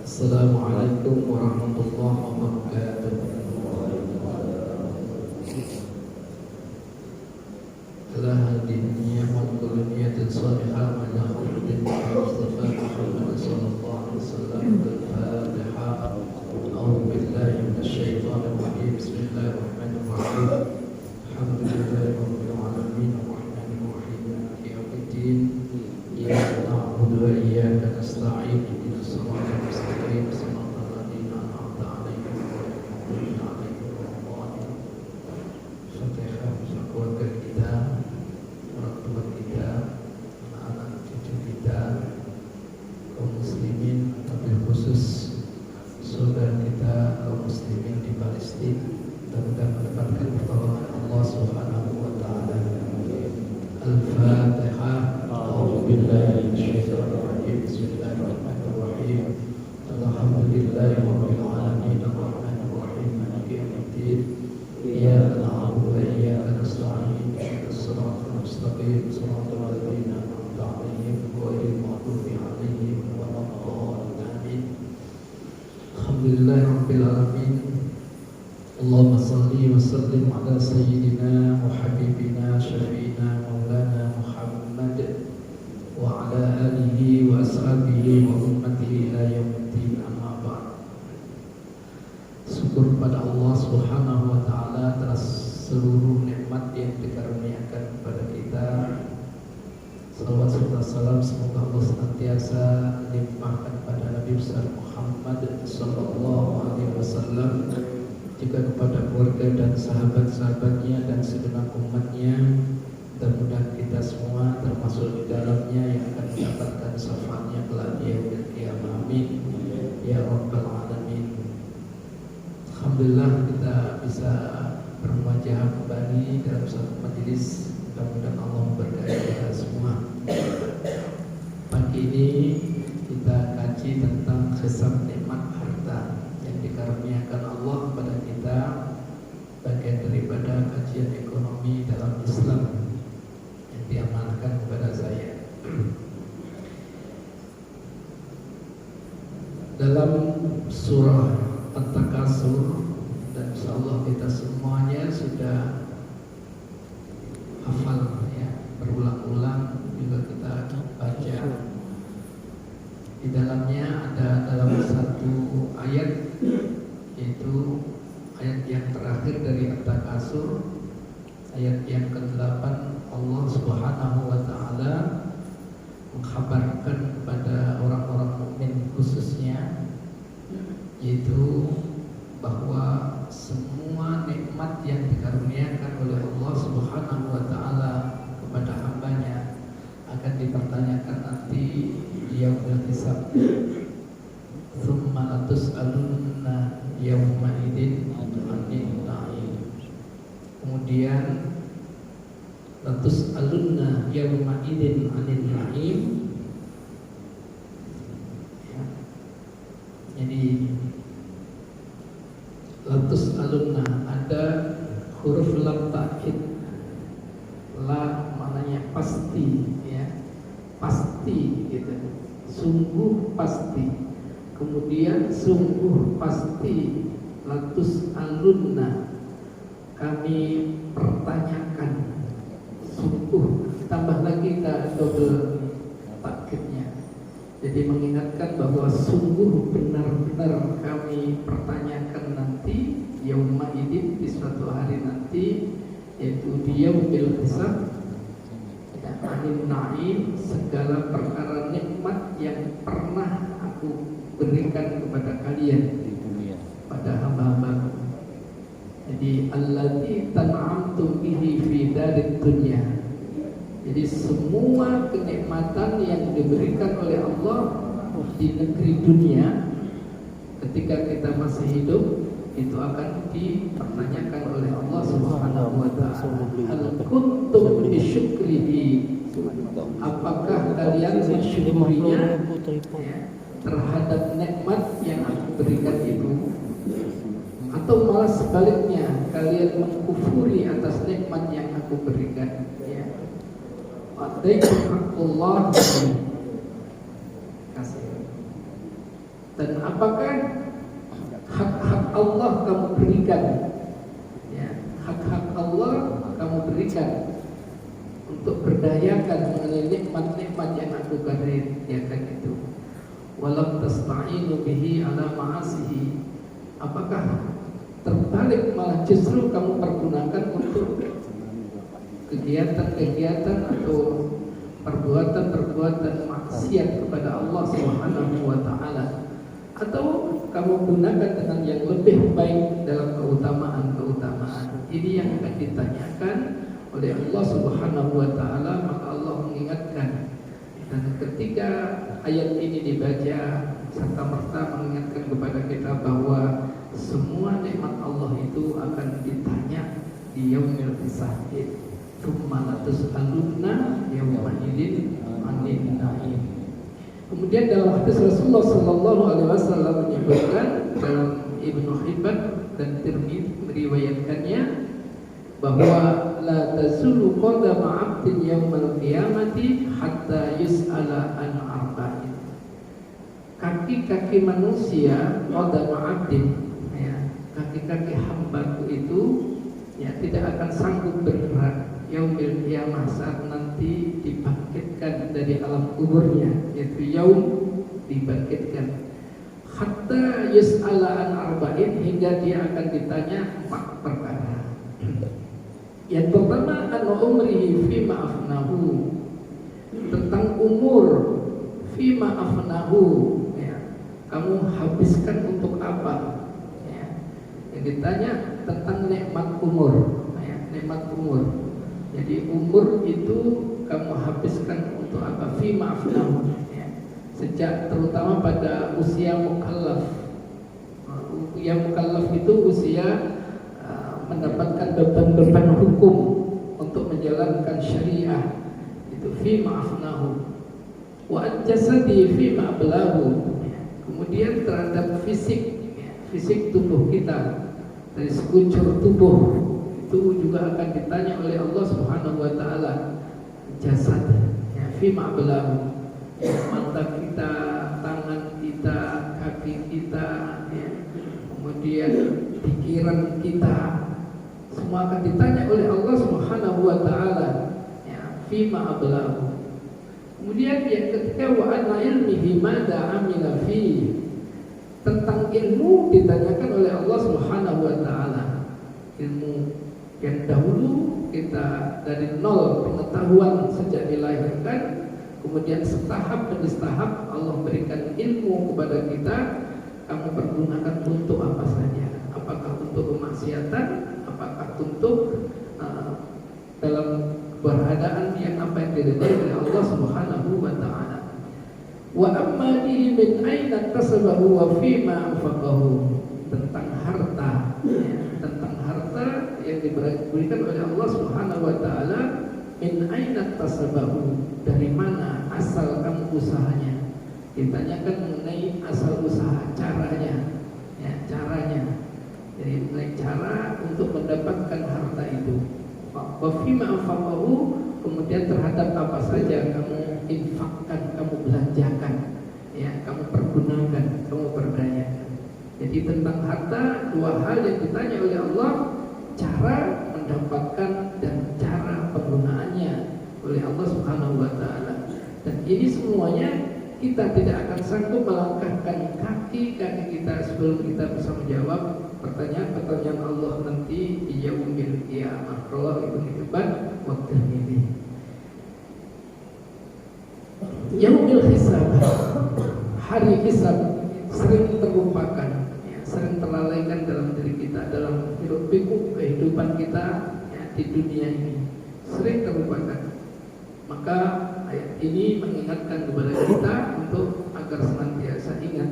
Assalamualaikum warahmatullahi wabarakatuh. Ala hadiniya wa kulliyatin salihah wa ala khairin Mustafa Muhammad sallallahu alaihi wasallam. Al-Fatiha. A'udzu billahi minasy syaithanir rajim. Bismillahirrahmanirrahim. Alhamdulillahi rabbil alamin arrahmanir rahim maliki yaumiddin. Iyyaka na'budu wa iyyaka nasta'in. Ihdinas siratal mustaqim. Siratal ladzina an'amta 'alaihim ghairil maghdubi 'alaihim waladdallin. Fatihah untuk keluarga kita, orang tua kita, anak-anak cucu kita, kaum muslimin, wabil khusus saudara kita kaum muslimin di Palestina, mudah-mudahan mendapatkan pertolongan Allah Subhanahu wa taala. Al-Fatihah. A'udzu billahi minasyaitonir rajim. Bismillahirrahmanirrahim. Alhamdulillahirabbil alamin arrahmanir rahim maliki yaumiddin. Iyyaka na'budu wa iyyaka nasta'in. Ihdinas siratal mustaqim. Siratal ladzina an'amta 'alaihim ghairil maghdubi 'alaihim waladdallin. Alhamdulillahirabbil alamin. Allahumma salli wa sallim ala sayyidina wa habibina syafi'ina maulana Muhammad wa ala alihi wa ashabihi wa ummatihi ila yaumiddin, amma ba'd. Syukur pada Allah Subhanahu wa taala atas seluruh nikmat yang dikaruniakan kepada kita. Salawat serta salam semoga Allah senantiasa limpahkan pada Nabi besar Muhammad sallallahu alaihi wasallam, juga kepada keluarga dan sahabat-sahabatnya dan segenap umatnya. Mudah-mudahan kita semua termasuk di dalamnya yang akan mendapatkan syafaatnya kelak di yaumil qiyamah. Amin ya rabbal alamin. Alhamdulillah kita bisa bermuajah kembali dalam satu majelis. Mudah-mudahan Allah memberkahi kita semua. Pagi ini kita kaji tentang hisab nikmat harta yang dikaruniakan Allah kepada kita, bagian daripada kajian ekonomi dalam Islam yang diamanahkan kepada saya. Dalam surah At-Takasur, dan insyaallah kita semuanya sudah hafal ya, berulang-ulang juga kita baca. Di dalamnya ada dalam satu ayat, yaitu ayat yang terakhir dari At-Takasur, ayat yang ke-8, Allah Subhanahu wa taala mengkhabarkan kepada orang-orang mukmin khususnya, yaitu bahwa semua nikmat yang dikaruniakan oleh Allah Subhanahu wa taala kepada hambanya akan dipertanyakan nanti di yaumil hisab. Tsumma latus'alunna yauma idzin 'anil na'im. Kemudian latus'alunna yauma idzin 'anil na'im. Ya. Jadi latus'alunna ada huruf lam ta'kid. La maknanya pasti ya. Pasti gitu. Sungguh pasti. Kemudian sungguh pasti, latus alunna, kami pertanyakan. Sungguh, tambah lagi kita double takkidnya. Jadi mengingatkan bahwa sungguh benar-benar kami pertanyakan nanti yauma idzin, di suatu hari nanti, yaitu di yaumil hisab, anil na'im, segala perkara nikmat yang pernah aku berikan kepada kalian di dunia, pada hamba-hamba. Jadi allati tan'amtu bihi fi darid dunya. Jadi semua kenikmatan yang diberikan oleh Allah di negeri dunia ketika kita masih hidup, itu akan dipertanyakan oleh Allah Subhanahu wa taala. Hal kuntum bisyukrihi, apakah kalian mensyukurinya ya, terhadap nikmat yang aku berikan itu, atau malah sebaliknya kalian mengkufuri atas nikmat yang aku berikan ya. Adaikum haqqullah. Kasih. Dan apakah hak-hak Allah kamu berikan? Ya, hak-hak Allah kamu berikan untuk berdayakan mengenai nikmat-nikmat yang aku karuniakan itu. Walam tasta'inu bihi ala ma'asihi. Apakah terbalik malah justru kamu pergunakan untuk kegiatan-kegiatan atau perbuatan-perbuatan maksiat kepada Allah Subhanahu wa taala, atau kamu gunakan dengan yang lebih baik dalam keutamaan-keutamaan. Ini yang akan ditanyakan oleh Allah Subhanahu wa taala. Maka Allah mengingatkan, dan ketika ayat ini dibaca serta merta mengingatkan kepada kita bahwa semua nikmat Allah itu akan ditanya di yaumil hisab. Tsumma latus'alunna yawma idzin 'anil na'im. Kemudian dalam hadis Rasulullah sallallahu alaihi wasallam menyebutkan dalam Ibnu Hibban dan Tirmidzi meriwayatkannya bahwa la tazulu qadama 'abdin yaumal qiyamati hatta yus'ala an arba'in. Kaki-kaki manusia qadama 'abdin, ya, kaki-kaki hambaku itu ya tidak akan sanggup bergerak yaumil qiyamah saat nanti dibangkitkan dari alam kuburnya, yaitu yaum dibangkitkan, hatta yus'ala an arba'in, hingga dia akan ditanya 4 perkara. Yang pertama, an umrihi fima afnahu, tentang umur, fima afnahu, ya, kamu habiskan untuk apa, ya. Yang ditanya tentang nikmat umur, ya, nikmat umur. Jadi umur itu kamu habiskan untuk apa? Fi ma'afnahu, ya. Sejak terutama pada usia mukallaf. Usia mukallaf itu usia mendapatkan beban-beban hukum untuk menjalankan syariah. Itu fi ma'afnahu. Wa jasadi fi ma'ablahu, ya. Kemudian terhadap fisik, ya, fisik tubuh kita, dari sekujur tubuh itu juga akan ditanya oleh Allah Subhanahu wa taala. Jasad, ya, fi ma'ablahu, mata kita, tangan kita, kaki kita, ya, kemudian pikiran kita, semua akan ditanya oleh Allah Subhanahu wa taala, ya, fi ma'ablahu. Kemudian yang ketiga, wa an ilmihi madza amila fi, tentang ilmu ditanyakan oleh Allah Subhanahu wa taala. Ilmu yang dahulu kita dari nol pengetahuan sejak dilahirkan, kemudian setahap demi setahap Allah berikan ilmu kepada kita, kamu pergunakan untuk apa saja? Apakah untuk kemaksiatan, apakah untuk dalam keberadaan yang apa yang diridhai oleh Allah Subhanahu wa taala. Wa amma min aina kasabahu wa fima anfaqahu, tentang harta, ya, tentang harta yang diberikan oleh Allah Subhanahu wa taala. Min aina kasabahu, dari mana asal kamu usahanya. Ditanyakan mengenai asal usaha, caranya, ya, caranya. Jadi mengenai cara untuk mendapatkan harta itu. Wa fima anfaqahu, kemudian terhadap apa saja kamu infakkan, kamu belanjakan, ya, kamu pergunakan, kamu berdayakan. Jadi tentang harta, 2 hal yang ditanya oleh Allah, cara mendapatkan dan cara penggunaannya oleh Allah Subhanahu wa taala. Dan ini semuanya kita tidak akan sanggup melangkahkan kaki-kaki kita sebelum kita bisa menjawab pertanyaan-pertanyaan Allah nanti di yaumil qiyamah. Rawahu Ibnu Hibban wa Tirmidzi. Yaumil hisab, hari hisab, sering terlupakan, ya, sering terlalaikan dalam diri kita, dalam hidup pikuk kehidupan kita, ya, di dunia ini, sering terlupakan. Maka ayat ini mengingatkan kepada kita untuk agar senantiasa ingat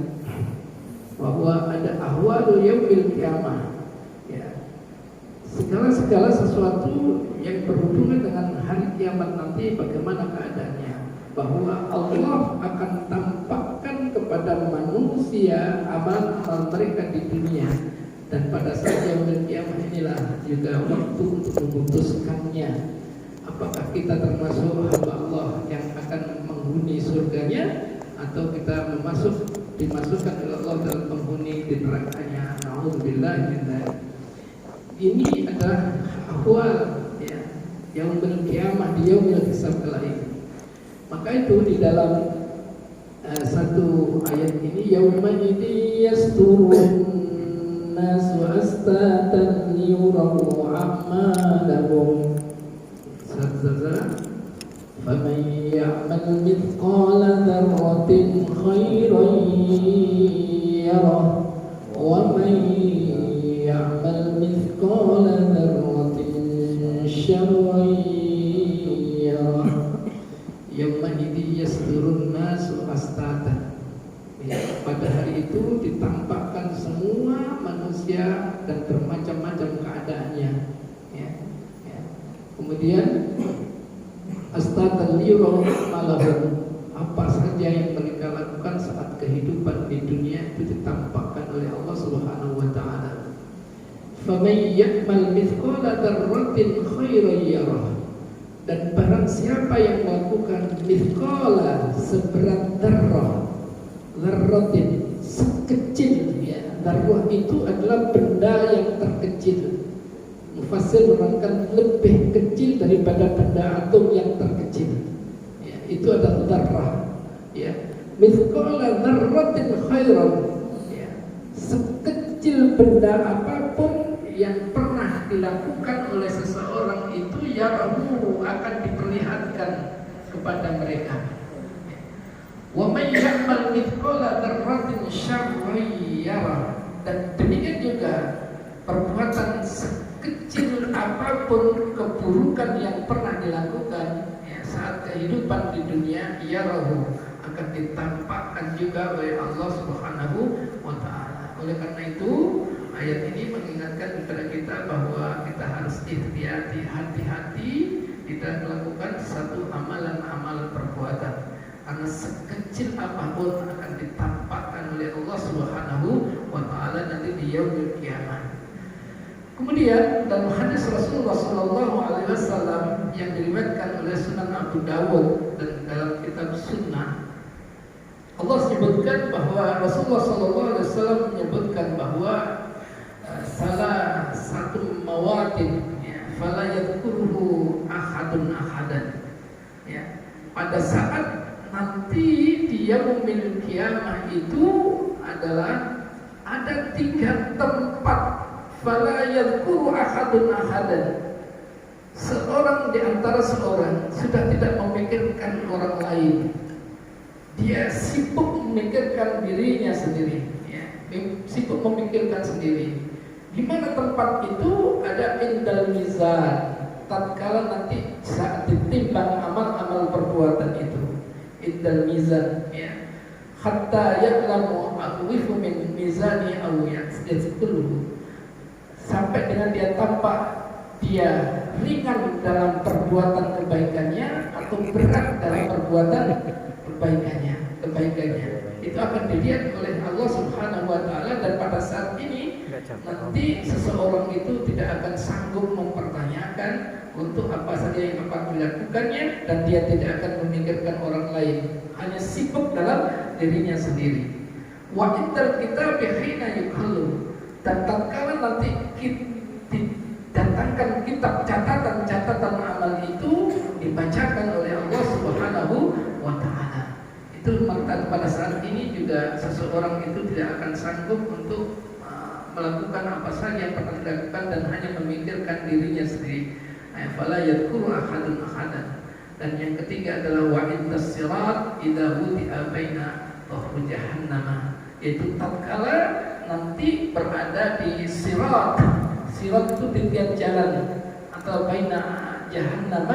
bahwa ada ahwalul yaumil qiyamah, ya, segala sesuatu yang berhubungan dengan hari kiamat nanti, bagaimana keadaannya, bahwa Allah akan tampakkan kepada manusia amal-amal mereka di dunia, dan pada saat yaumil qiyamah inilah juga waktu untuk memutuskannya. Apakah kita termasuk hamba Allah yang akan menghuni surganya, atau kita masuk dimasukkan oleh Allah dalam penghuni di nerakanya. Nauzubillah min dzalik. Ini adalah ahwal ya yaumul qiyamah, di yaumul hisab kelak. Maka itu di dalam satu ayat ini, yauma idzi yasturun nasu astatan yurahu a'malahum sadzaza faman ya'mal mithqala dzarratin khairan yarah wa man ya'mal mithqala dzarratin syarran yarah. Yauma idzi yasdurun nasu astatan. Ya, pada hari itu ditampakkan semua manusia dan bermacam-macam keadaannya. Ya, ya. Kemudian astatan liyuraw malahum, apa saja yang mereka lakukan saat kehidupan di dunia itu ditampakkan oleh Allah Subhanahu wa taala. Faman ya'mal mithqala dzarratin khairan yarah. Dan barang siapa yang melakukan mithqala seberat darrah, dzarratin sekecil ya, darrah itu adalah benda yang terkecil. Mufassir menerangkan lebih kecil daripada benda atom yang terkecil. Ya, itu adalah darrah. Ya, mithqala dzarratin khairan. Ya, sekecil benda apapun yang pernah dilakukan oleh seseorang itu yarahu akan diperlihatkan kepada mereka. Wa may ya'mal mithqala dzarratin syarran yarah. Dan demikian juga perbuatan sekecil apapun keburukan yang pernah dilakukan ya, saat kehidupan di dunia yarahu akan ditampakkan juga oleh Allah Subhanahu wa taala. Oleh karena itu ayat ini mengingatkan kepada kita bahwa kita harus hati-hati kita melakukan satu amalan-amalan perbuatan, karena sekecil apapun akan ditampakkan oleh Allah Subhanahu wa taala nanti di yaumul qiyamah. Kemudian dalam hadis Rasulullah sallallahu alaihi wasallam yang diriwayatkan oleh Sunan Abu Dawud dan dalam kitab Sunnah, Allah sebutkan bahwa Rasulullah sallallahu alaihi wasallam menyebutkan bahwa salah satu mawatin ya, fala yadhkuruhu ahadun ahadan ya, pada saat nanti di yaumil qiyamah itu adalah ada 3 tempat fala yadhkuru ahadun ahadan. Seorang di antara seorang sudah tidak memikirkan orang lain, dia sibuk memikirkan dirinya sendiri ya, sibuk memikirkan sendiri. Di mana tempat itu? Ada indal mizan, tatkala nanti saat ditimbang amal-amal perbuatan itu, indal mizan ya, hatta ya'lamu aqwifu min mizani aw yasjudul, sampai dengan dia tampak dia ringan dalam perbuatan kebaikannya atau berat dalam perbuatan kebaikannya. Itu akan dilihat oleh Allah Subhanahu wa taala, dan pada saat ini nanti seseorang itu tidak akan sanggup mempertanyakan untuk apa saja yang akan dilakukannya, dan dia tidak akan memikirkan orang lain, hanya sibuk dalam dirinya sendiri. Wa intal kitab hina yukhallu, dan tatkala nanti didatangkan kitab catatan amal itu dibacakan oleh Allah Subhanahu wa taala. Itu maka pada saat ini juga seseorang itu tidak akan sanggup untuk melakukan apa saja yang pernah dilakukan dan hanya memikirkan dirinya sendiri. Fala yadhkuru ahadun ahadan. Dan yang ketiga adalah wa intas sirat idza wudi'a baina dhahri jahannam, yaitu tatkala nanti berada di sirat. Sirat itu titian jalan atau baina jahannam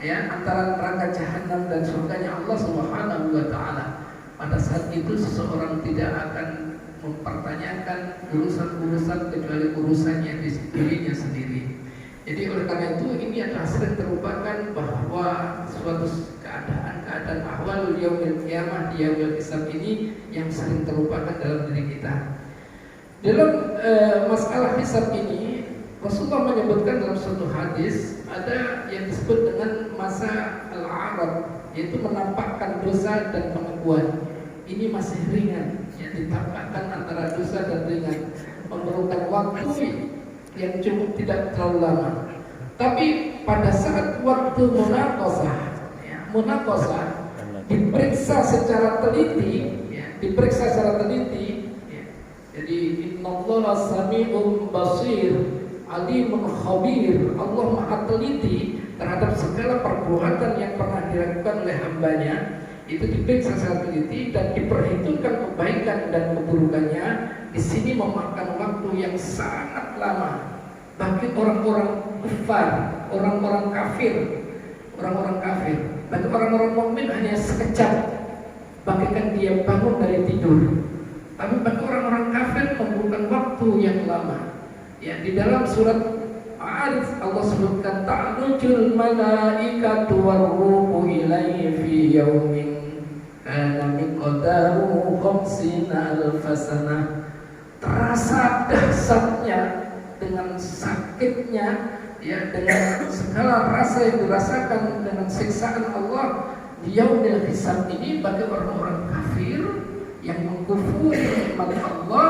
ya, antara neraka jahanam dan surganya Allah Subhanahu wa taala. Pada saat itu seseorang tidak akan mempertanyakan urusan-urusan kecuali urusannya di dirinya sendiri. Jadi oleh karena itu ini adalah sering terlupakan bahwa suatu keadaan ahwal yaumil qiyamah di yaumil hisab ini yang sering terlupakan dalam diri kita. Dalam masalah hisab ini Rasulullah menyebutkan dalam suatu hadis ada yang disebut dengan masa al-arad, yaitu menampakkan dosa dan pengakuan. Ini masih ringan yang ditambahkan antara dosa dan ringan, memerlukan waktu yang cukup tidak terlalu lama. Tapi pada saat waktu munaqashah, diperiksa secara teliti, jadi innallaha sami'un basir, alimun khabir. Allah maha teliti terhadap segala perbuatan yang pernah dilakukan oleh hambanya. Itu diperiksa secara teliti dan diperhitungkan kebaikan dan keburukannya. Di sini memakan waktu yang sangat lama bagi orang-orang kufar, orang-orang kafir. Bagi orang-orang mukmin hanya sekejap, bagaikan dia bangun dari tidur. Tapi bagi orang-orang kafir memerlukan waktu yang lama. Ya, di dalam surat Al-Arif Allah sebutkan ta'rujul malaikatu warruhu ilaihi fi yaumin kana miqdaruhu 50,000 sanah. Terasa dahsyatnya dengan sakitnya, ya, dengan segala rasa yang dirasakan dengan siksaan Allah di yaumil hisab ini bagi orang-orang kafir yang mengkufuri nikmat Allah,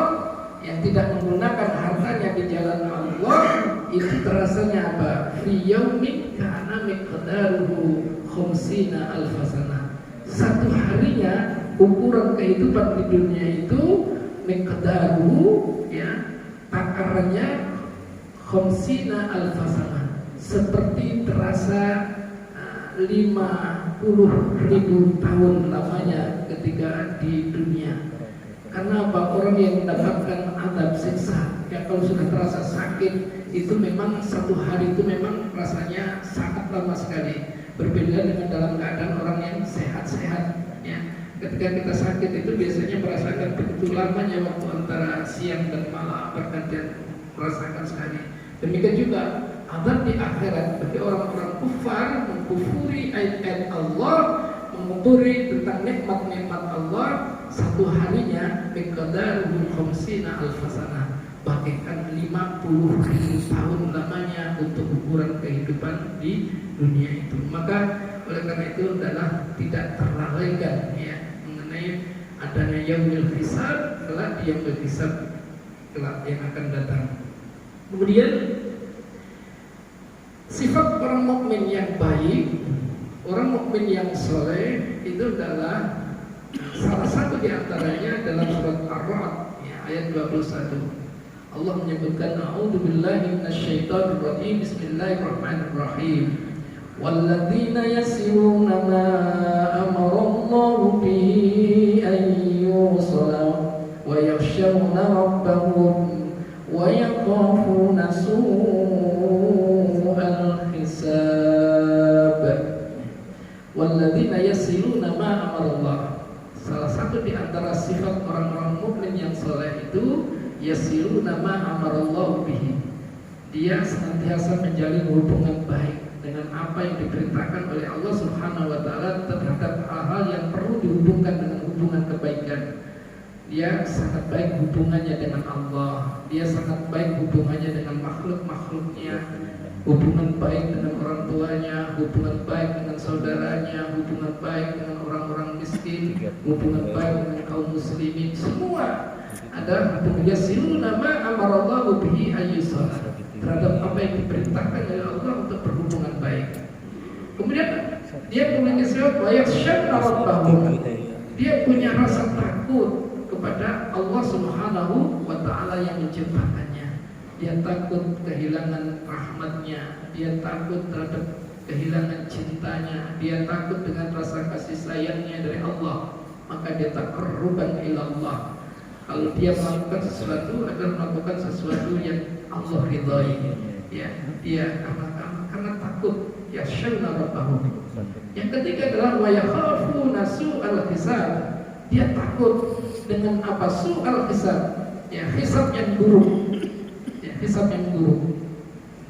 yang tidak menggunakan hartanya di jalan Allah. Itu terasanya apa? Fi yaumin kana miqdaruhu 50,000 sanah. Satu harinya ukuran kehidupan di dunia itu miqdaruhu, ya, takarannya 50,000 sanah, seperti terasa 50.000 tahun lamanya ketika di dunia. Karena apa? Orang yang mendapatkan adab siksa, ya, kalau sudah terasa sakit itu memang satu hari itu memang rasanya sangat lama sekali. Berbeda dengan dalam keadaan orang yang sehat-sehat, ya. Ketika kita sakit itu biasanya merasakan begitu lamanya waktu antara siang dan malam bergantian, merasakan sekali. Demikian juga azab di akhirat bagi orang-orang kufar, mengkufuri ayat-ayat Allah, mengkufuri tentang nikmat-nikmat Allah. Satu harinya miqdaruhu 50,000 sanah, bagaikan 50.000 tahun lamanya untuk ukuran kehidupan di dunia itu. Maka oleh karena itu adalah tidak terlalaikan, ya, mengenai adanya yaumil hisab, kelak di yaumil hisab kelak yang akan datang. Kemudian sifat orang mukmin yang baik, orang mukmin yang soleh itu adalah salah satu di antaranya dalam surat Ar-Ra'd, ya, ayat 21. Allah menyebutkan a'udzubillahi minasyaitonir rajim, bismillahirrahmanirrahim. Walladzina yasiruna ma amarallahu bihi an yusala wa yakhshawna rabbahum wa yakhafuna su'al hisab. Walladzina yasiluna ma amarallah. Salah satu di antara sifat orang-orang mukmin yang saleh itu yasiluna ma amarallahu bihi. Dia senantiasa menjalin hubungan baik dengan apa yang diperintahkan oleh Allah Subhanahu wa taala terhadap hal-hal yang perlu dihubungkan dengan hubungan kebaikan. Dia sangat baik hubungannya dengan Allah, dia sangat baik hubungannya dengan makhluk-makhluknya, hubungan baik dengan orang tuanya, hubungan baik dengan saudaranya, hubungan baik dengan orang-orang miskin, hubungan baik dengan kaum muslimin. Semua ada hubungan yasiluna ma amarallahu bihi ayyusala, terhadap apa yang diperintahkan oleh Allah untuk berhubungan baik. Kemudian dia punya sifat wa yakhshawna rabbahum. Dia punya rasa takut kepada Allah Subhanahu wa taala yang menciptakannya. Dia takut kehilangan rahmatnya, dia takut terhadap kehilangan cintanya, dia takut dengan rasa kasih sayangnya dari Allah. Maka dia taqarruban ila Allah. Kalau dia melakukan sesuatu adalah melakukan sesuatu yang Allah ridhai, ya, dia karena takut, ya syana rabbahum. Yang ketiga adalah wa yakhafuna su'al hisab. Dia takut dengan apa? Su'al hisab, ya, hisab yang buruk, ya, hisab yang buruk.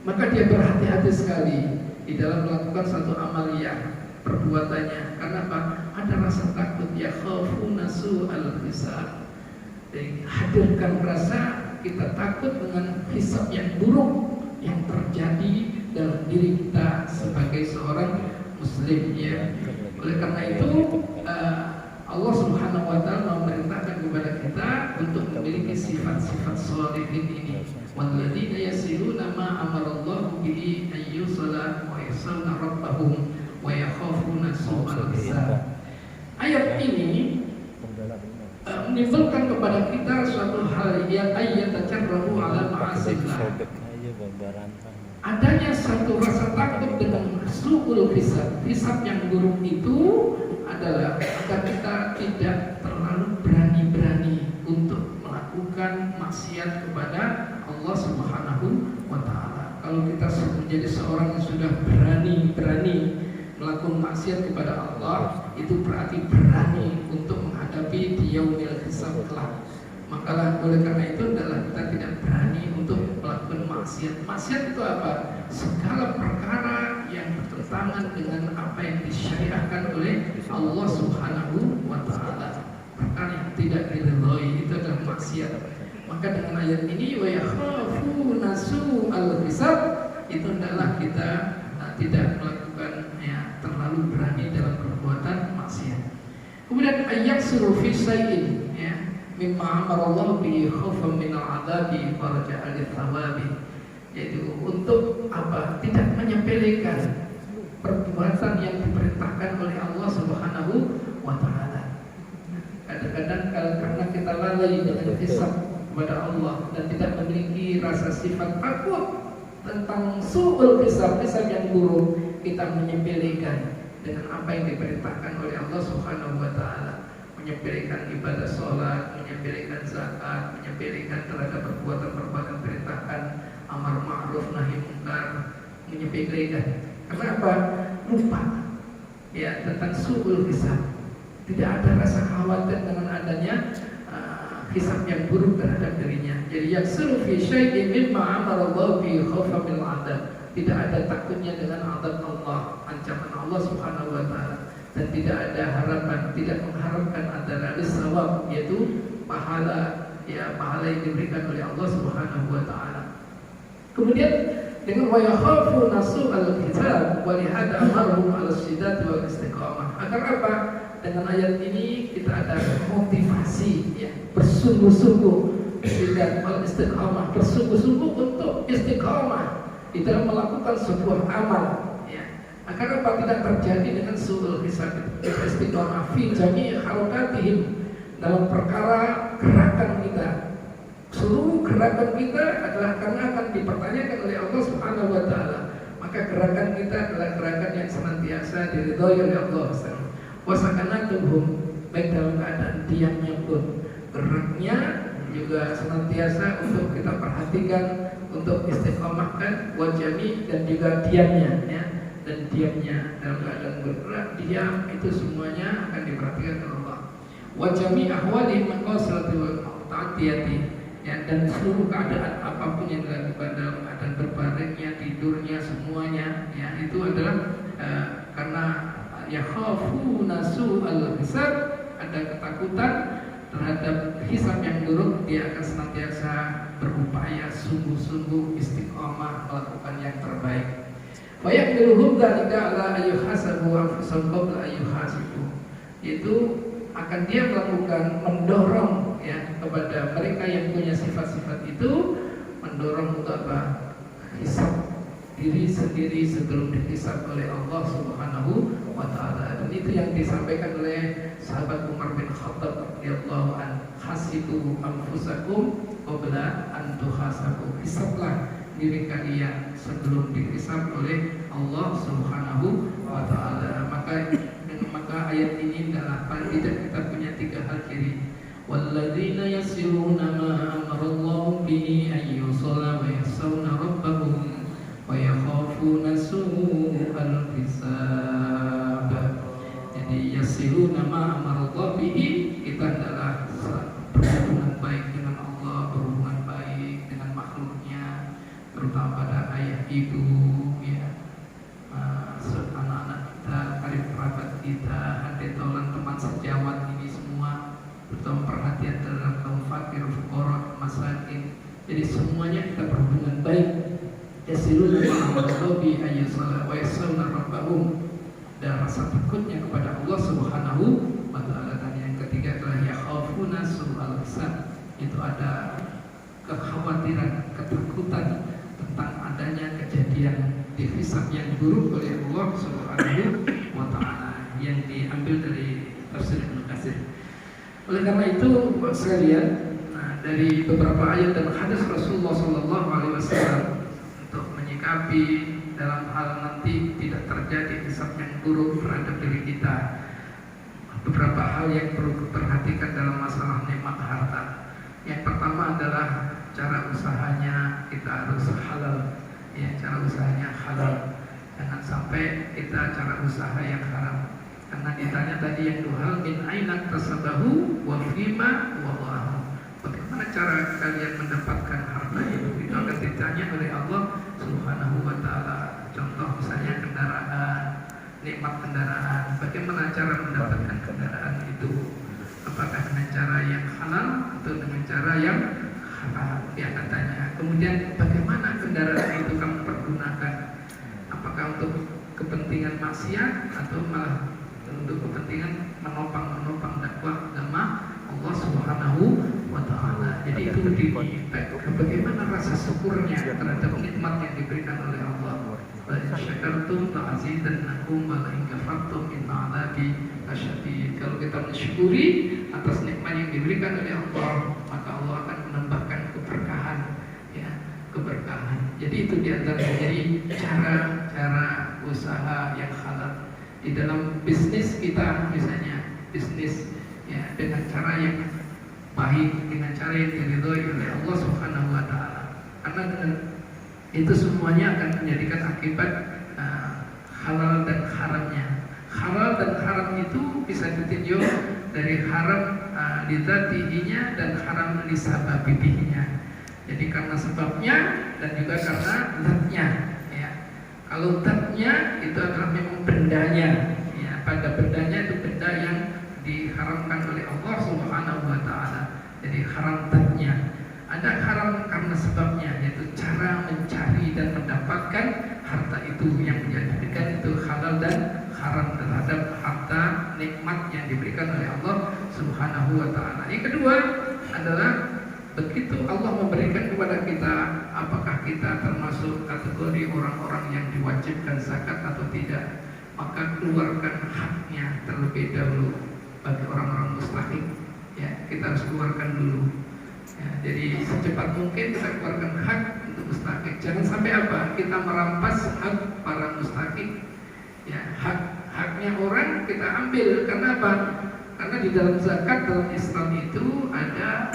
Maka dia berhati-hati sekali di dalam melakukan satu amaliyah perbuatannya. Karena apa? Ada rasa takut, ya khafuna su'al hisab. Jadi, hadirkan rasa kita takut dengan hisab yang buruk yang terjadi dalam diri kita sebagai seorang muslim, ya. Oleh karena itu Allah Subhanahu wa taala memerintahkan kepada kita untuk memiliki sifat-sifat sholihin ini. Walladzina yasiluna ma amarallahu bihi ayyusala wa yasawna rabbahum wa yakhafuna su'al hisab. Ayat ini menimbulkan kepada kita suatu hal yang ayyatajarrahu ala ma'asillah. Adanya satu rasa takut dengan su'ul hisab. Hisab yang buruk itu adalah agar kita tidak terlalu berani-berani untuk melakukan maksiat kepada Allah Subhanahu wa Ta'ala. Kalau kita menjadi seorang yang sudah berani-berani melakukan maksiat kepada Allah, itu berarti berani untuk menghadapi di yaumil hisab kelak. Maka oleh karena itu adalah kita tidak berani untuk melakukan maksiat. Maksiat itu apa? Segala perkara yang bertentangan dengan apa yang disyariatkan oleh Allah Subhanahu wa Ta'ala. Perkara yang tidak diridhoi itu adalah maksiat. Maka dengan ayat ini wa yakhafuna su'al hisab, itu adalah kita tidak melakukan terlalu berani dalam perbuatan maksiat. Kemudian ayat suruh fi syai'in mimma amarallahu bihi khaufan min al-'adzabi wa raja'an lit-thawabi, yaitu untuk apa? Tidak menyepelekan perbuatan yang diperintahkan oleh Allah Subhanahu wa Ta'ala. Kadang-kadang karena kita lalai dengan hisab kepada Allah dan tidak memiliki rasa sifat takut tentang su'ul hisab, hisab yang buruk, kita menyepelekan dengan apa yang diperintahkan oleh Allah Subhanahu wa Ta'ala. Menyepelekan ibadah sholat, menyepelekan zakat, menyepelekan terhadap perbuatan-perbuatan perintahkan amar ma'ruf nahi munkar, menyepelekan. Kenapa? Lupa tentang su'ul hisab. Tidak ada rasa khawatir dengan adanya hisab yang buruk terhadap dirinya. Jadi yaksuru fi syai'in mimma amarallahu bihi khaufan min al-'adzab. Tidak ada takutnya dengan azab Allah, ancaman Allah Subhanahu wa Ta'ala. Dan tidak ada harapan, tidak mengharapkan antara sawab, yaitu pahala yang diberikan oleh Allah Subhanahu wa Ta'ala. Kemudian dengan wa yakhafuna su'al hisab wa lihada amarhum 'ala as-sidati wal istiqamah. Agar apa? Dengan ayat ini kita ada motivasi bersungguh-sungguh dan wal istiqamah, bersungguh-sungguh untuk istiqamah di dalam melakukan sebuah amal. Agar apa? Tidak terjadi dengan su'ul hisab, istiqamah fi jami' harakatihim, dalam perkara gerakan kita. Seluruh gerakan kita adalah karena akan dipertanyakan oleh Allah Subhanahu wa Ta'ala. Maka gerakan kita adalah gerakan yang senantiasa diridhoi oleh Allah. Wasakanatuhum, baik dalam keadaan diamnya pun, geraknya juga senantiasa untuk kita perhatikan, untuk istiqamahkan wajami, dan juga diamnya dan diamnya dalam keadaan bergerak, diam, itu semuanya akan diperhatikan oleh Allah. Wajami ahwali maqasalati wal ta'tiyati, dan seluruh keadaan apapun yang dilakukan dalam keadaan berbaringnya, tidurnya, semuanya itu adalah karena yakhafuna su'al hisab, ada ketakutan terhadap hisab yang buruk. Dia akan senantiasa berupaya sungguh-sungguh istiqamah melakukan yang terbaik. Wa yakdiruhum dzalika ala ayyuhasabu anfusahum qabla ayyuhasibu, itu akan dia melakukan mendorong kepada mereka yang punya sifat-sifat itu, mendorong untuk apa? Hisab diri sendiri sebelum dihisab oleh Allah Subhanahu wa Ta'ala. Dan itu yang disampaikan oleh sahabat Umar bin Khattab radhiyallahu anhu, hasibu anfusakum qabla an tuhasabu, hisablah diri kalian sebelum dihisab oleh Allah Subhanahu wa Ta'ala. Maka ayat ini adalah paling tidak kita punya tiga hal ciri. Walladzina yasiruna ma amarallahu bihi ayyusala wa yasawna rabbahum wa yakhafuna su'al hisab. Jadi yasiruna ma amarallahu bihi, kita adalah berhubungan baik dengan Allah, berhubungan baik dengan makhluknya, terutama pada ayah ibu, anak-anak kita, karib kerabat kita, adik tolan, teman sejawat ini semua, terutama perhatian terhadap kaum fakir, fuqara, masakin. Jadi semuanya kita berhubungan baik. Yasiluna ma'amarabi ayyasala wa yasawna rabbahum, dan rasa takutnya kepada Allah Subhanahu wa Ta'ala. Dan yang ketiga adalah yakhafuna yakhafuna su'al hisab, itu ada kekhawatiran, ketakutan tentang adanya kejadian dihisab yang buruk oleh Allah Subhanahu wa taala, yang diambil dari tafsir Ibnu Katsir. Oleh karena itu, sekalian, dari beberapa ayat dan hadis Rasulullah sallallahu alaihi wasallam untuk menyikapi dalam hal nanti tidak terjadi hisab yang buruk terhadap diri kita, beberapa hal yang perlu diperhatikan dalam masalah nikmat harta. Yang pertama adalah cara usahanya kita harus halal, ya, cara usahanya halal. Jangan sampai kita cara usaha yang haram. Karena ditanya tadi yang dua hal, min aina tasabahu wa fima wallahu. Bagaimana cara kalian mendapatkan harta itu? Itu akan ditanya oleh Allah Subhanahu wa taala. Contoh misalnya kendaraan, nikmat kendaraan. Bagaimana cara mendapatkan kendaraan itu? Apakah dengan cara yang halal atau dengan cara yang haram? Dia akan tanya. Kemudian bagaimana kendaraan itu kamu pergunakan? Apakah untuk kepentingan maksiat atau malah untuk kepentingan menopang dakwah agama Allah Subhanahu wa taala. Jadi itu bagaimana rasa syukurnya terhadap nikmat yang diberikan oleh Allah. La in syakartum la azidannakum wa la in kafartum inna 'adzabi lasyadid. Kalau kita mensyukuri atas nikmat yang diberikan oleh Allah, maka Allah akan menambahkan keberkahan, ya, keberkahan. Jadi itu diantaranya. Jadi cara usaha yang halal di dalam bisnis kita, misalnya bisnis, ya, dengan cara yang baik, dengan cara yang diridhoi oleh Allah Subhanahu wa taala. Karena dengan itu semuanya akan menjadikan akibat halal dan haramnya. Halal dan haram itu bisa ditinjau dari haram lidzatihinya dan haram lisababihinya. Jadi karena sebabnya dan juga karena zatnya, ya. Kalau zatnya itu adalah memang bendanya, ya, pada bendanya itu benda yang diharamkan oleh Allah Subhanahu wa taala. Jadi haram zatnya. Ada haram karena sebabnya, yaitu cara mencari dan mendapatkan harta itu yang menjadikan itu halal dan haram terhadap harta nikmat yang diberikan oleh Allah Subhanahu wa taala. Yang kedua adalah begitu Allah memberikan kepada kita, apakah kita termasuk kategori orang-orang yang diwajibkan zakat atau tidak, maka keluarkan haknya terlebih dahulu. Bagi orang-orang mustahik, ya, kita harus keluarkan dulu, ya. Jadi secepat mungkin kita keluarkan hak untuk mustahik. Jangan sampai apa? Kita merampas hak para mustahik, ya, haknya orang kita ambil. Karena apa? Karena di dalam zakat dalam Islam itu ada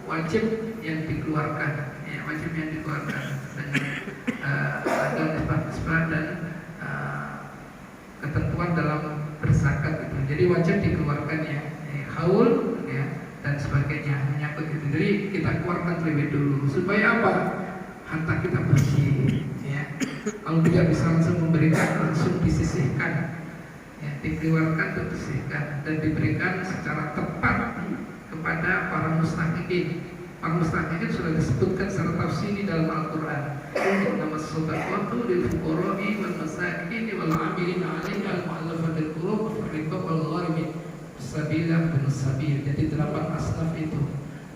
wajib yang dikeluarkan, ya, wajib yang dikeluarkan dengan ada nisbah dan ketentuan dalam berzakat itu. Jadi wajib dikeluarkan, ya, haul, ya, dan sebagainya, menyangkut itu. Jadi kita keluarkan terlebih dulu supaya apa? Harta kita bersih, ya. Kalau tidak bisa langsung memberikan, langsung disisihkan, ya, dikeluarkan, dibersihkan dan diberikan secara tepat kepada para mustahikin. Para mustahikin sudah disebutkan secara tafsiri dalam Al-Quran. Nama shadaqatu lil fuqara'i wal masakin wal 'amilina 'alaiha wal mu'allafatil qulub wal riqab wal gharimin sabilan bin sabil. Jadi 8 asnaf itu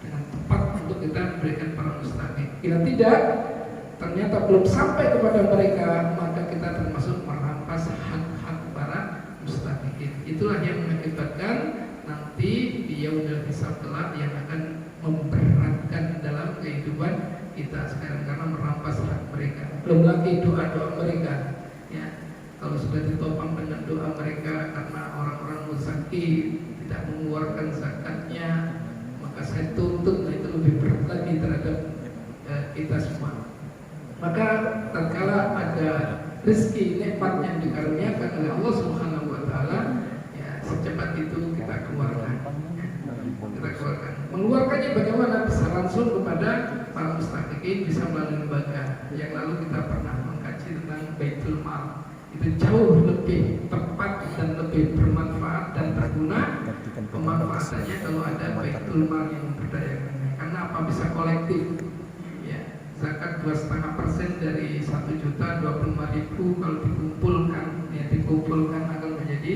dengan tepat untuk kita memberikan para mustahik. Bila tidak, ternyata belum sampai kepada mereka, maka kita termasuk merampas hak-hak para mustahikin. Itulah yang mengakibatkan nanti di yaumil hisab kelak yang akan memberatkan dalam kehidupan kita sekarang karena merampas hak mereka. Belum lagi doa-doa mereka, ya. Kalau sudah ditopang dengan doa mereka karena orang-orang muzaki tidak mengeluarkan zakatnya, maka saya tuntut, nah itu lebih berat lagi terhadap kita semua. Maka tatkala ada rezeki nikmat yang dikaruniakan oleh Allah Subhanahu wa taala, ya, secepat itu kita keluarkan. Kita keluarkan. Mengeluarkannya bagaimana? Bisa langsung kepada para mustahikin, bisa melalui lembaga. Yang lalu kita pernah mengkaji tentang Baitul Mal. Itu jauh lebih tepat dan lebih bermanfaat dan berguna pemanfaatannya kalau ada Baitul Mal yang memberdayakan. Karena apa? Bisa kolektif, ya. Zakat 2,5% dari 1.025.000 kalau dikumpulkan, ya, dikumpulkan akan menjadi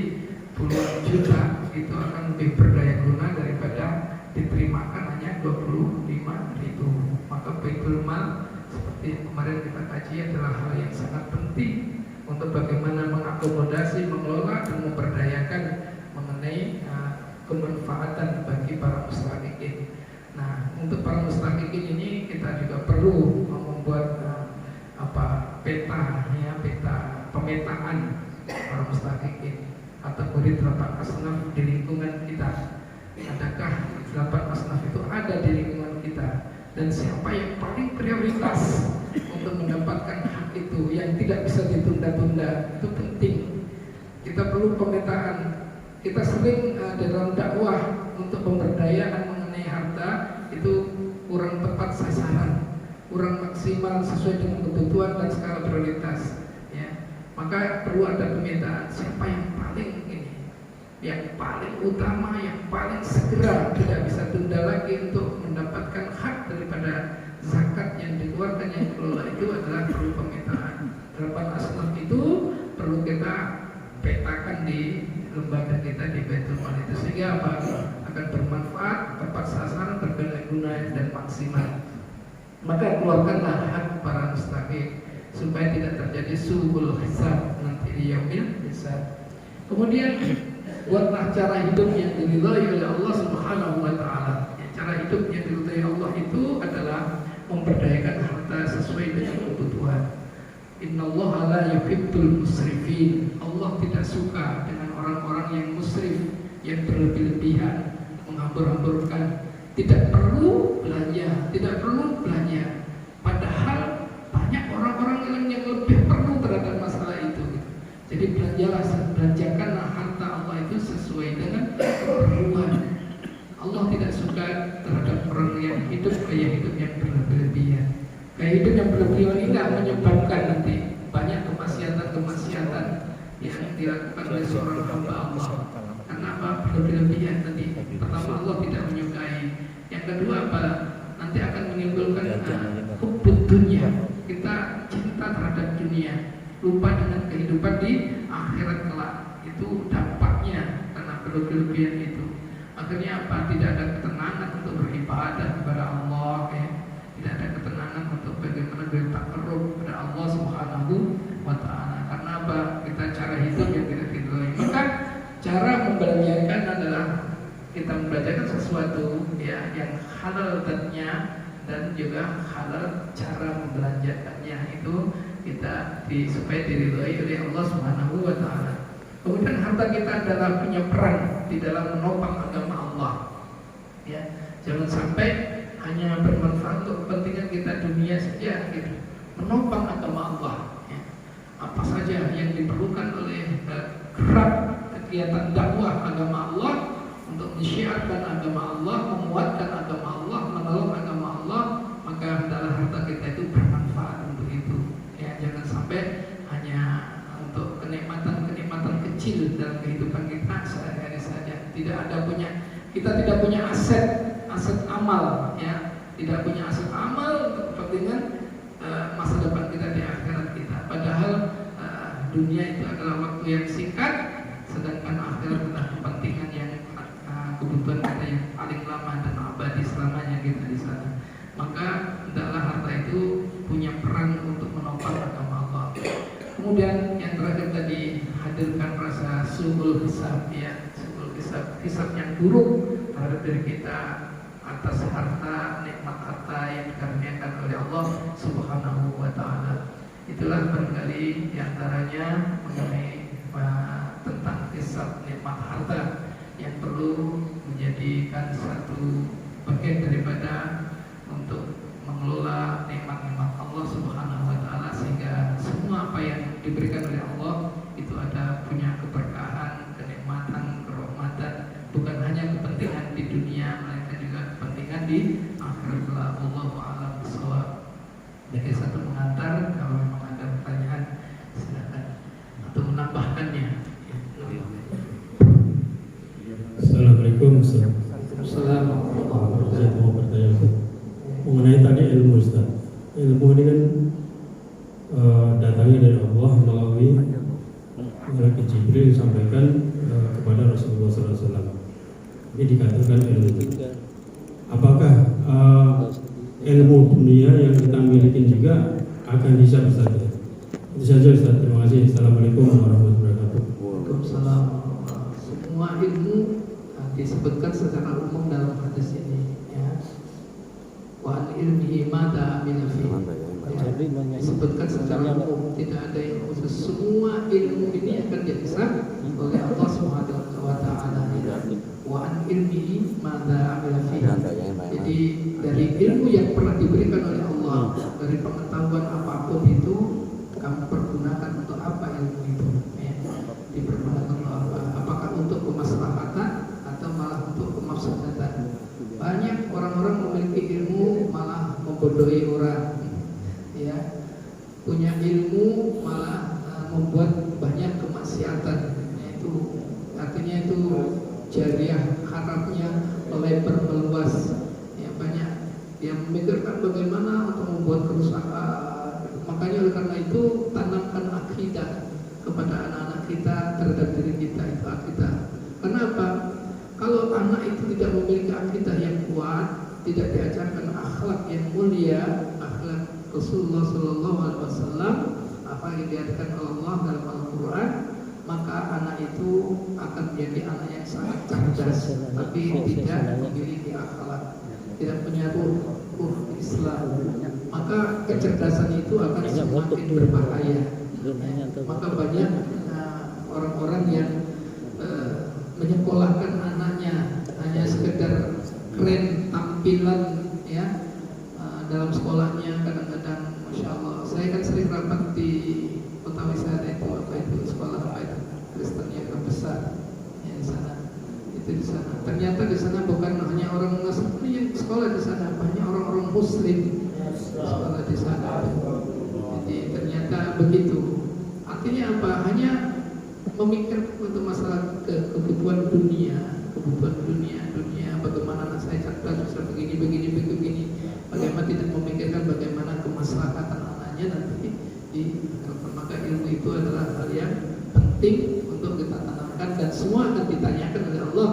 puluhan juta. Itu akan lebih berdaya guna daripada diterimakan hanya 25.000. Maka baitul mal seperti yang kemarin kita kaji adalah hal yang sangat penting untuk bagaimana mengakomodasi, mengelola dan memberdayakan mengenai kemanfaatan bagi para mustahiqin. Nah, untuk para mustahiqin ini kita juga perlu membuat peta pemetaan para mustahiqin kategori 8 asnaf di lingkungan kita. Adakah 8 asnaf itu ada di lingkungan kita, dan siapa yang paling prioritas untuk mendapatkan hak itu yang tidak bisa ditunda-tunda. Itu penting. Kita perlu pemetaan. Kita sering dalam dakwah untuk pemberdayaan mengenai harta itu kurang tepat sasaran, kurang maksimal sesuai dengan kebutuhan dan skala prioritas, ya. Maka perlu ada pemetaan siapa yang paling yang paling utama, yang paling segera, tidak bisa tunda lagi untuk mendapatkan hak daripada zakat yang dikeluarkan, yang dikelola. Itu adalah perlu pemetaan. 8 asnaf itu perlu kita petakan di lembaga kita di Baitul Mal itu, sehingga akan bermanfaat, tepat sasaran, berguna dan maksimal. Maka keluarkanlah hak para mustahiq supaya tidak terjadi su'ul hisab nanti di yaumil hisab. Kemudian buatlah cara hidup yang diridhai oleh Allah Subhanahu wa taala. Cara hidup yang diridhai Allah itu adalah memberdayakan harta sesuai dengan kebutuhan. Innallaha la yuhibbul musrifin. Allah tidak suka dengan orang-orang yang musrif, yang berlebih-lebihan, menghambur-hamburkan, tidak perlu belanja. Padahal banyak orang-orang yang lebih perlu terhadap masalah itu. Jadi belanjakanlah harta Allah itu sesuai dengan keperluan. Allah tidak suka terhadap orang yang hidup gaya hidup yang berlebihan. Gaya hidup yang berlebihan ini akan menyebabkan nanti banyak kemaksiatan yang dilakukan oleh seorang hamba Allah. Karena apa? Berlebihan nanti. Pertama, Allah tidak menyukai. Yang kedua apa? Nanti akan menimbulkan hubbud dunya. Kita cinta terhadap dunia, lupa dengan kehidupan di akhirat kelak. Itu dampaknya karena berlebihan itu. Akhirnya apa? Tidak ada ketenangan untuk beribadah kepada Allah, ya. Tidak ada ketenangan untuk bagaimana bertakarrub kepada Allah Subhanahu wa taala. Karena apa? Kita cara hidup yang tidak diridhoi. Maka cara membelanjakan adalah kita membelanjakan sesuatu, ya, yang halal zatnya dan juga halal cara membelanjakannya. Itu kita supaya diridhoi oleh Allah Subhanahu wa taala. Kemudian harta kita adalah punya peran di dalam menopang agama Allah. Ya, jangan sampai hanya bermanfaat untuk kepentingan kita dunia saja, gitu. Menopang agama Allah. Ya. Apa saja yang diperlukan oleh gerak kegiatan dakwah agama Allah untuk menyiarkan agama Allah, menguatkan agama Allah, menolong agama Allah, maka hendaklah harta kita itu bermanfaat untuk itu. Ya, jangan sampai hanya untuk kenikmatan kecil dalam kehidupan kita sehari-hari saja. Kita tidak punya aset amal, ya, tidak punya aset amal untuk kepentingan masa depan kita di akhirat kita. Padahal dunia itu adalah waktu yang singkat, sedangkan akhirat adalah kepentingan yang kebutuhan kita yang paling lama dan abadi selamanya kita di sana. Maka hendaklah harta itu punya peran untuk menopang agama Allah. Kemudian yang terakhir tadi, hadirkan rasa su'ul hisab, ya, su'ul hisab yang buruk terhadap diri kita atas harta, nikmat harta yang dikaruniakan oleh Allah Subhanahu wa taala. Itulah barangkali diantaranya mengenai tentang hisab nikmat harta yang perlu menjadikan satu bagian daripada untuk mengelola nikmat-nikmat Allah Subhanahu wa taala, sehingga semua apa yang diberikan oleh Allah itu ada punya keberkahan, kenikmatan, kerahmatan, bukan hanya kepentingan di dunia, melainkan juga kepentingan di akhirat. Wallahu a'lam bishawab. Jadi satu mengantar, kalau memang ada pertanyaan silakan atau menambahkannya. Assalamualaikum. Assalamualaikum. Saya mau bertanya mengenai tadi ilmu, Ustaz. Ilmu ini kan datangnya dari Allah melalui malaikat Jibril disampaikan kepada Rasulullah SAW. Ini dikatakan ilmu. ilmu dunia yang kita miliki juga akan hisab Ustaz. Itu saja Ustaz. Terima kasih. Assalamualaikum warahmatullahi wabarakatuh. Waalaikumsalam. Semua ilmu disebutkan secara umum dalam hadis ini, ya. Wa an ilmihi mada amila fi. Disebutkan secara umum, tidak ada yang khusus. Semua ilmu ini akan dihisab oleh Allah Subhanahu wa taala. Wa an ilmihi mada amila fi. Jadi dari ilmu yang pernah diberikan oleh Allah, dari pengetahuan apapun itu, kamu pergunakan untuk apa ilmu itu? Ya. Dipergunakan untuk apa? Apakah untuk kemaslahatan atau malah untuk kemafsadatan? Banyak orang-orang memiliki ilmu malah membodohi orang, ya. Punya ilmu malah membuat banyak kemaksiatan. Itu artinya itu jariah harapnya meluas. Ya, banyak yang memikirkan bagaimana untuk membuat kerusakan. Makanya oleh karena itu tanamkan akidah kepada anak-anak kita, terhadap diri kita itu akidah. Kenapa? Kalau anak itu tidak memiliki akidah yang kuat, tidak diajarkan akhlak yang mulia, akhlak Rasulullah SAW, apa yang diajarkan Allah dalam Al-Quran, maka anak itu akan menjadi anak yang sangat cerdas, tapi tidak memiliki akhlak, tidak punya ruh Islam. Maka kecerdasan itu akan semakin berbahaya. Maka banyak orang-orang yang menyekolahkan anaknya hanya sekedar keren tampilan, ya, dalam sekolahnya. Kadang-kadang Masya Allah, saya kan sering rapat di kota wisata itu, apa itu sekolah apa itu Kristen yang terbesar, ya, di sana. Itu di sana. Ternyata di sana bukan hanya orang Nasrani yang sekolah di sana, banyak orang-orang Muslim sekolah di sana. Jadi ternyata begitu. Artinya apa? Hanya memikir untuk masalah kebutuhan dunia, bagaimana anak saya cerdas bisa begini. Bagaimana tidak memikirkan bagaimana kemaslahatan anaknya nanti. Maka ilmu itu adalah hal yang penting untuk kita tanamkan, dan semua akan ditanyakan oleh Allah.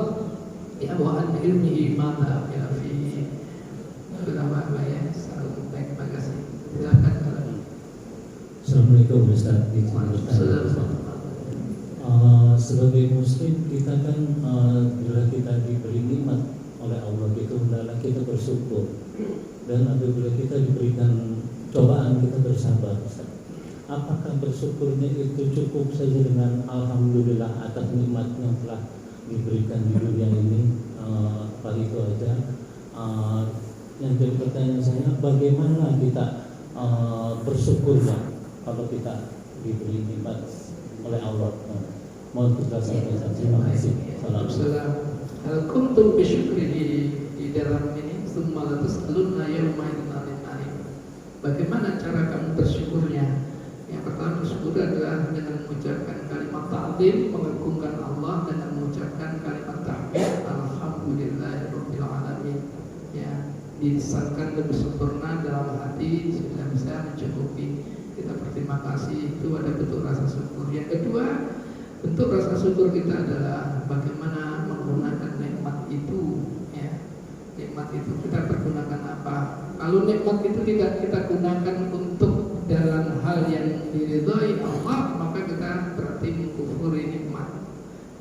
Ya, wa an ilmihi mada amila fi. Berapa ya? Baik, terima kasih. Silakan. Assalamualaikum Ustaz. Sebagai muslim kita kan bila kita diberi nikmat oleh Allah itu hendaklah kita bersyukur, dan apabila kita diberikan cobaan kita bersabar. Ustaz, apakah bersyukurnya itu cukup saja dengan alhamdulillah atas nikmat yang telah diberikan di dunia ini, apa itu aja? Yang jadi pertanyaan saya, bagaimana kita bersyukurnya kalau kita diberi nikmat oleh Allah? Mohon kita sampaikan. Terima kasih. Assalamualaikum. Hal kuntum bisyukrihi, di dalam ini summa latus'alunna yawma idzin 'anil na'im. Bagaimana cara kamu bersyukurnya? Yang pertama, bersyukur adalah dengan mengucapkan kalimat ta'zim, mengagungkan Allah, dengan mengucapkan kalimat tahmid, alhamdulillahirabbil alamin. Ya, disahkan lebih sempurna dalam hati sudah bisa mencukupi. Kita berterima kasih, itu ada bentuk rasa syukur. Yang kedua, bentuk rasa syukur kita adalah bagaimana menggunakan nikmat itu, ya. Nikmat itu kita pergunakan apa? Kalau nikmat itu tidak kita gunakan untuk dalam hal yang diridhai Allah, maka kita berarti mengkufuri nikmat,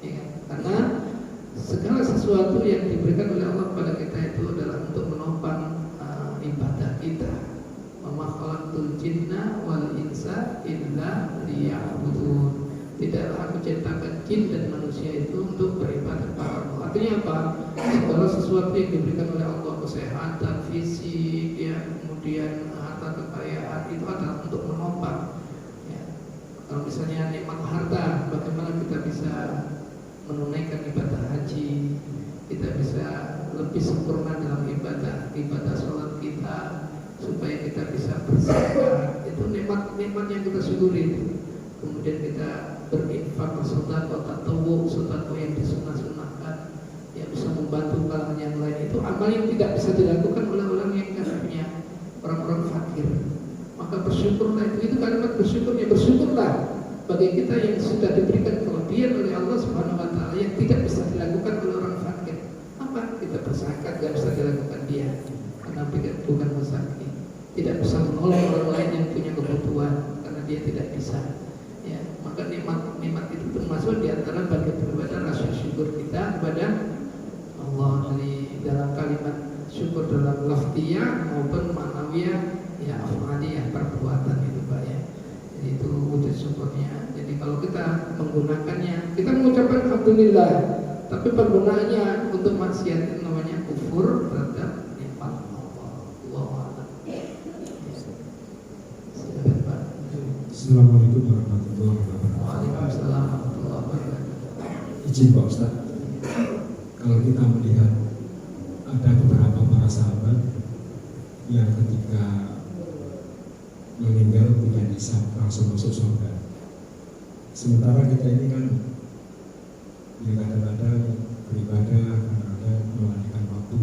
ya. Karena segala sesuatu yang diberikan oleh Allah kepada kita itu adalah untuk menopang ibadah kita. Wa ma khalaqtul jinna wal insa illa liya'budun. Tidaklah aku ciptakan jin dan manusia itu untuk beribadah kepada Allah. Artinya apa? Segala sesuatu yang diberikan oleh Allah, kesehatan fisik, ya, kemudian harta kekayaan, itu adalah untuk menopang, ya. Kalau misalnya nikmat harta, bagaimana kita bisa menunaikan ibadah haji, kita bisa lebih sempurna dalam ibadah sholat kita, supaya kita bisa berzakat. Itu nikmat yang kita syukuri. Kemudian kita berinfak, sedekah, tatawwu yang disunah-sunahkan, yang bisa membantu kalangan yang lain. Itu amal yang tidak bisa dilakukan oleh orang yang tidak punya, orang-orang fakir. Maka bersyukurlah, itu kalimat bersyukurnya. Bersyukurlah bagi kita yang sudah diberikan kelebihan oleh Allah Subhanahu wa taala yang tidak bisa dilakukan oleh orang fakir. Apa? Kita berzakat, tidak bisa dilakukan dia, karena bukan berzakat. tidak bisa menolong orang lain yang punya kebutuhan karena dia tidak bisa. Ya, maka nikmat itu termasuk di antara bagian daripada rasa syukur kita kepada Allah dari dalam kalimat syukur dalam lafziyah maupun ma'nawiyah, ya af'aliyah, perbuatan itu Pak ya. Jadi itu wujud syukurnya. Jadi kalau kita menggunakannya, kita mengucapkan alhamdulillah, tapi penggunaannya untuk maksiat itu namanya kufur terhadap nikmat Allah. Silakan Pak. Assalamualaikum warahmatullahi wabarakatuh. Waalaikumsalam warahmatullahi wabarakatuh. Izin Pak Ustaz, kalau kita melihat ada beberapa para sahabat yang ketika meninggal punya hisab langsung masuk surga. Sementara kita ini kan ya kadang-kadang beribadah, kadang-kadang melalaikan waktu,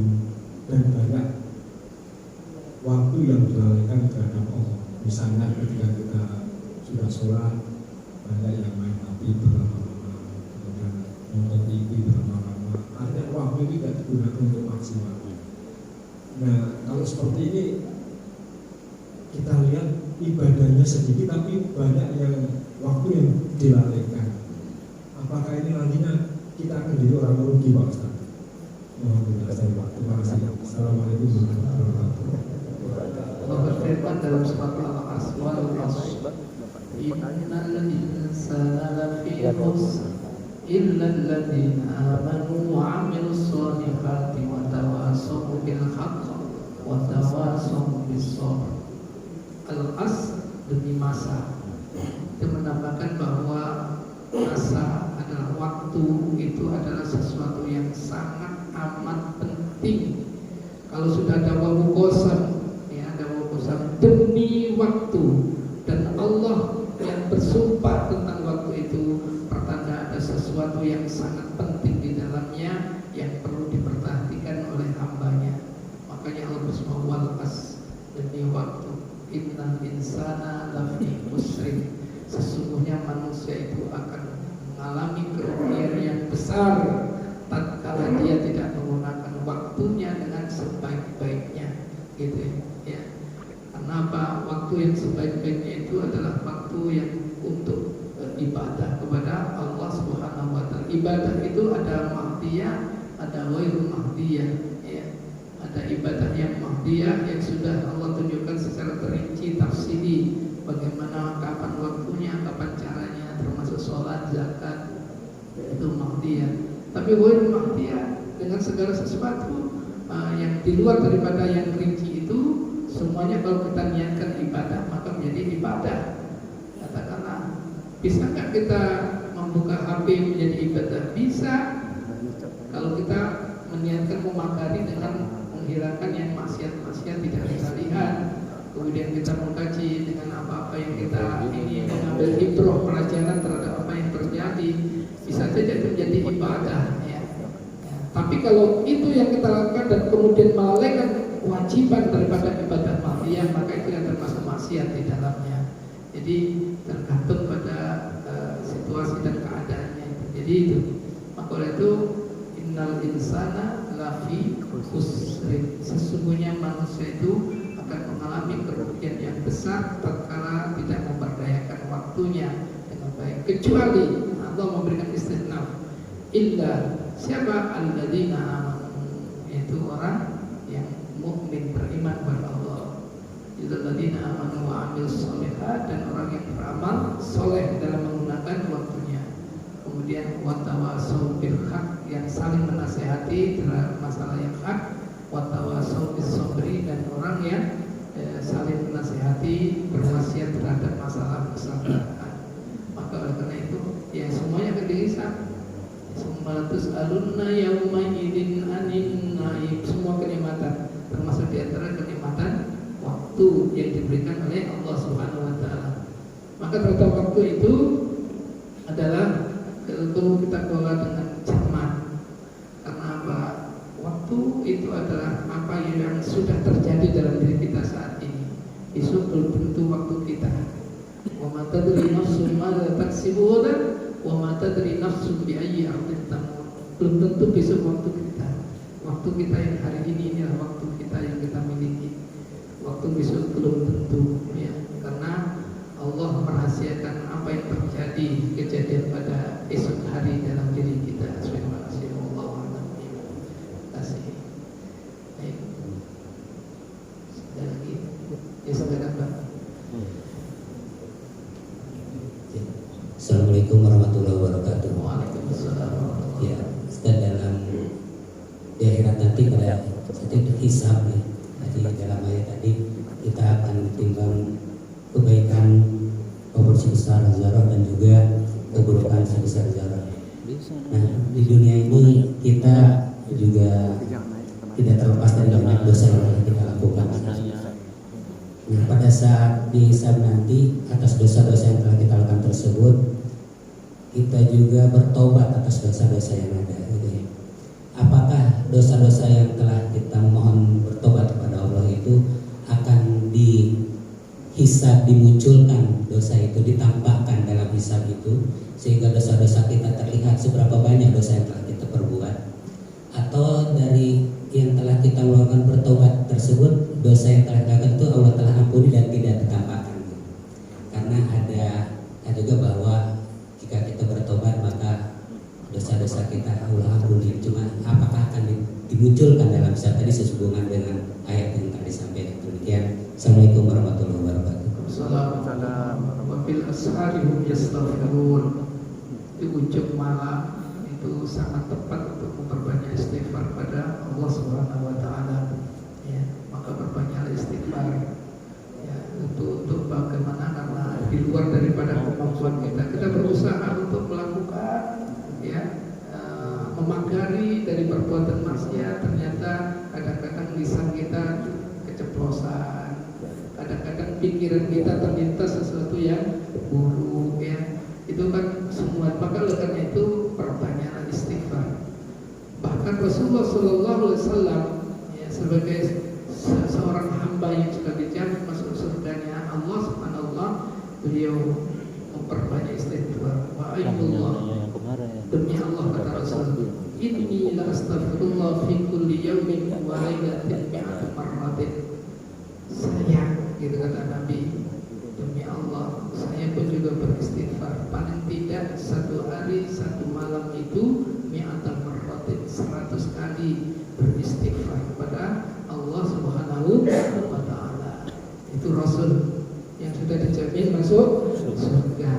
dan banyak waktu yang dilalaikan terhadap Allah. Misalnya ketika kita sudah sholat, banyak yang main api berlama-lama, kemudian nonton TV berlama-lama. Artinya waktu itu tidak digunakan untuk maksimal. Nah, kalau seperti ini kita lihat ibadahnya sedikit tapi banyak yang waktu yang dilalaikan. Apakah ini nantinya kita akan jadi orang merugi Pak Ustaz? Mohon penjelasan Pak. Terima kasih. Assalamualaikum warahmatullahi wabarakatuh. Allah berfirman dalam surat Al-Asr wal-Asr, innal insana lafi khusr illa alladziina aamanu wa 'amilus shaalihati wa tawassaw bil haqq wa tawassaw bis sabr. Al-Asr demi masa, itu menambahkan bahwa masa adalah waktu, itu adalah sesuatu yang sangat amat penting. Kalau sudah ada wawu qasam, ya ada wawu qasam demi waktu, dan Allah yang bersumpah tentang waktu itu, pertanda ada sesuatu yang sangat penting di dalamnya yang perlu diperhatikan oleh hambanya. Makanya Allah bersumpah wal as, demi waktu. Innal insana lafi khusrin, sesungguhnya manusia itu akan mengalami kerugian yang besar tatkala dia tidak menggunakan waktunya dengan sebaik-baiknya, gitu ya. Kenapa? Waktu yang sebaik-baiknya itu adalah waktu yang untuk ibadah kepada Allah Subhanahu wa taala. Ibadah itu ada mahdiyah, ada ghairul mahdiyah, ya. Ada ibadah yang mahdiyah yang sudah Allah tunjukkan secara terinci tafsiri bagaimana kapan waktunya, kapan caranya, termasuk sholat, zakat, itu mahdiyah. Tapi ghairul mahdiyah dengan segala sesuatu yang di luar daripada yang rinci itu, semuanya kalau kita niatkan ibadah maka menjadi ibadah. Katakanlah, bisa nggak kita membuka HP menjadi ibadah? Bisa, kalau kita meniatkan memakari dengan menghilangkan yang maksiat-maksiat tidak kita lihat, kemudian kita mengkaji dengan apa-apa yang kita ini, mengambil ibrah pelajaran terhadap apa yang terjadi, bisa saja menjadi ibadah ya. Tapi kalau itu yang kita lakukan dan kemudian melalaikan kewajiban daripada ibadah mahdiyah, maka itu yang termasuk maksiat di dalamnya. Jadi tergantung pada situasi dan keadaannya. Jadi itu, maka oleh itu innal insana lafi khusrin, sesungguhnya manusia itu akan mengalami kerugian yang besar tatkala tidak memberdayakan waktunya dengan baik, kecuali Allah memberikan istisna, illa siapa alladzina amanu, yaitu orang yang mukmin beriman kepada Allah, alladzina amanu wa amilus shalihat, dan orang yang beramal soleh dalam menggunakan waktunya. Kemudian watawasau bil haq, yang saling menasehati terhadap masalah yang hak, watawasau bis sabri, dan orang yang saling menasehati berwasiat terhadap masalah kesabaran. Maka oleh karena itu ya semuanya akan dihisab. Summatus alunna yauma idzin anin naib, semua kenikmatan termasuk di antara kenikmatan waktu yang diberikan oleh Allah Subhanahu wa taala. Maka terhadap waktu itu adalah perlu kita kelola dengan cermat. Karena apa? Waktu itu adalah apa yang sudah terjadi dalam diri kita saat ini. Besok belum tentu waktu kita. Wa ma tadri nafsun madza taksibu ghadan wa ma tadri nafsun bi ayyi ardin tamut. Belum tentu besok waktu kita. Waktu kita yang hari ini inilah waktu kita yang kita miliki. Waktu waktu besok belum tentu, ya, karena Allah merahasiakan apa yang terjadi kejadian pada esok hari dalam diri kita. Terima kasih Allah. Terima kasih. Baik. Ada lagi? Ya, sampaikan Pak. Assalamualaikum warahmatullahi wabarakatuh. Waalaikumsalam. Ya, Ustaz, dalam di akhirat nanti pada saat itu hisab nih. Tadi dalam ayat tadi kita akan ditimbang kebaikan proporsi besar zarah dan juga keburukan sebesar zarah. Nah, di dunia ini kita juga tidak terlepas dari banyak dosa yang telah kita lakukan. Nah, pada saat dihisab nanti atas dosa-dosa yang telah kita lakukan tersebut, kita juga bertobat atas dosa-dosa yang ada. Gitu ya. Apakah dosa-dosa yang telah kita mohon bertobat kepada Allah itu akan dihisab, dimunculkan dosa itu, ditampakkan dalam hisab itu, sehingga dosa-dosa kita terlihat seberapa banyak dosa yang telah kita perbuat, atau dari yang telah kita melakukan bertobat tersebut, dosa yang telah dilakukan itu Allah telah ampuni dan tidak ditampakkan. Karena ada juga bahwa jika kita bertobat maka dosa-dosa kita Allah ampuni. Cuma apakah akan dimunculkan dalam hisab tadi sehubungan dengan ayat yang tadi disampaikan. Demikian. Assalamualaikum warahmatullahi wabarakatuh. Assalamualaikum. Wabil ashari hum yastaghfirun. Di ujung malam itu sangat tepat untuk memperbanyak istighfar pada Allah Subhanahu wa taala. Ya, maka perbanyaklah istighfar. Ya, untuk bagaimana, karena di luar daripada kemampuan kita berusaha untuk melakukan, ya, memagari dari perbuatan maksiat. Ternyata kadang-kadang lisan kita keceplosan, kadang-kadang pikiran kita terlintas sesuatu yang buruk, ya. Itu kan semua. Maka oleh karena itu perbanyaklah istighfar. Bahkan Rasulullah SAW, ya, sebagai seorang hamba yang sudah dijamin masuk surganya Allah Subhanahu, beliau memperbanyak istighfar. Wa ayyullah, demi Allah, kata Rasul, inni la astaghfirullah fi kulli yawmin wa lailatin mi'ata marratin. Saya, gitu kata Nabi, demi Allah, saya pun juga beristighfar paling tidak satu hari satu malam itu mi'ata marratin, 100 kali beristighfar kepada Allah Subhanahu wa taala. Itu Rasul yang sudah dijamin masuk surga.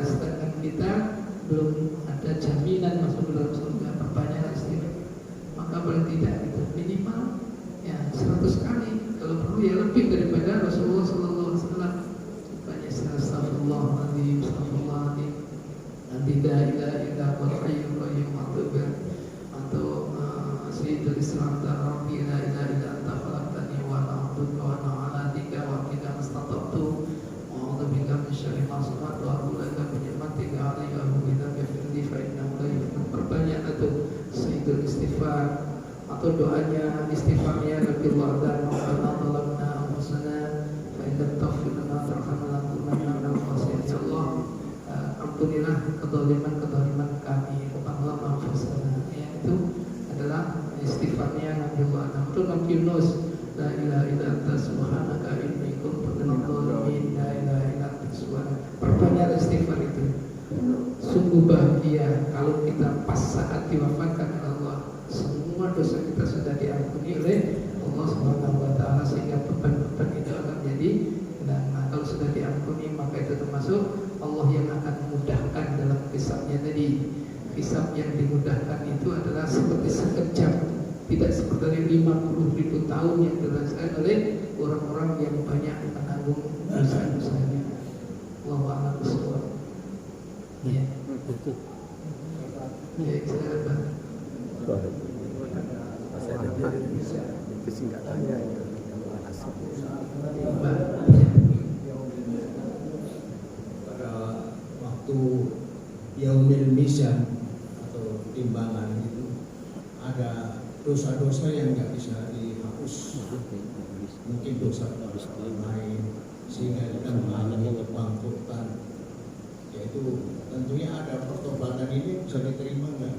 Sedangkan kita belum ada jaminan masuk ke dalam surga. Perbanyak istighfar. Maka paling tidak itu minimal, ya, 100 kali. Kalau perlu ya lebih daripada Rasulullah SAW. Banyak astagfirullahaladzim, astagfirullahaladzim, nanti la ilaha illa huwal hayyul qayyum, atau sayyidul islam rabbi la ilaha illa anta khalaqtani wa ana abduka wa ana ala dika wa qika mastata'tu wa a'udzu bika min syarri ma sana'tu wa a'udzu bika min ni'matika 'alayya wa bika firli fa innahu la yuflihu. Perbanyak itu sayyidul istighfar, atau doanya istighfarnya Rabbullah dan Rabbana zalamna anfusana fa in lam taghfir lana wa tarhamna lanakunanna minal khasirin. Ya Allah, ampunilah kezaliman kami, Rabbana anfusana. Ya, itu adalah istighfarnya Nabiullah Adam. Itu Nabi Yunus, la ilaha illa anta subhanaka inni kuntu minadh dhalimin, la ilaha illa anta subhanaka. Perbanyak istighfar itu. Sungguh bahagia kalau kita pas saat diwafatkan oleh Allah, semua dosa kita sudah diampuni oleh Allah Subhanahu wa taala, sehingga beban-beban itu akan jadi hilang. Nah, kalau sudah diampuni maka itu termasuk Allah yang akan memudahkan dalam hisabnya tadi. Hisab yang dimudahkan itu adalah seperti sekejap, tidak seperti 50.000 tahun yang dirasakan oleh orang-orang yang banyak menanggung dosa-dosanya. Wallahu a'lam bishawab. Ya. Ya, silakan. Pada waktu Yaumil Mizan atau timbangan itu ada dosa-dosa yang nggak bisa dihapus, mungkin dosa lain, sehingga kita mengalami kebangkrutan. Yaitu tentunya ada pertobatan, ini bisa diterima nggak?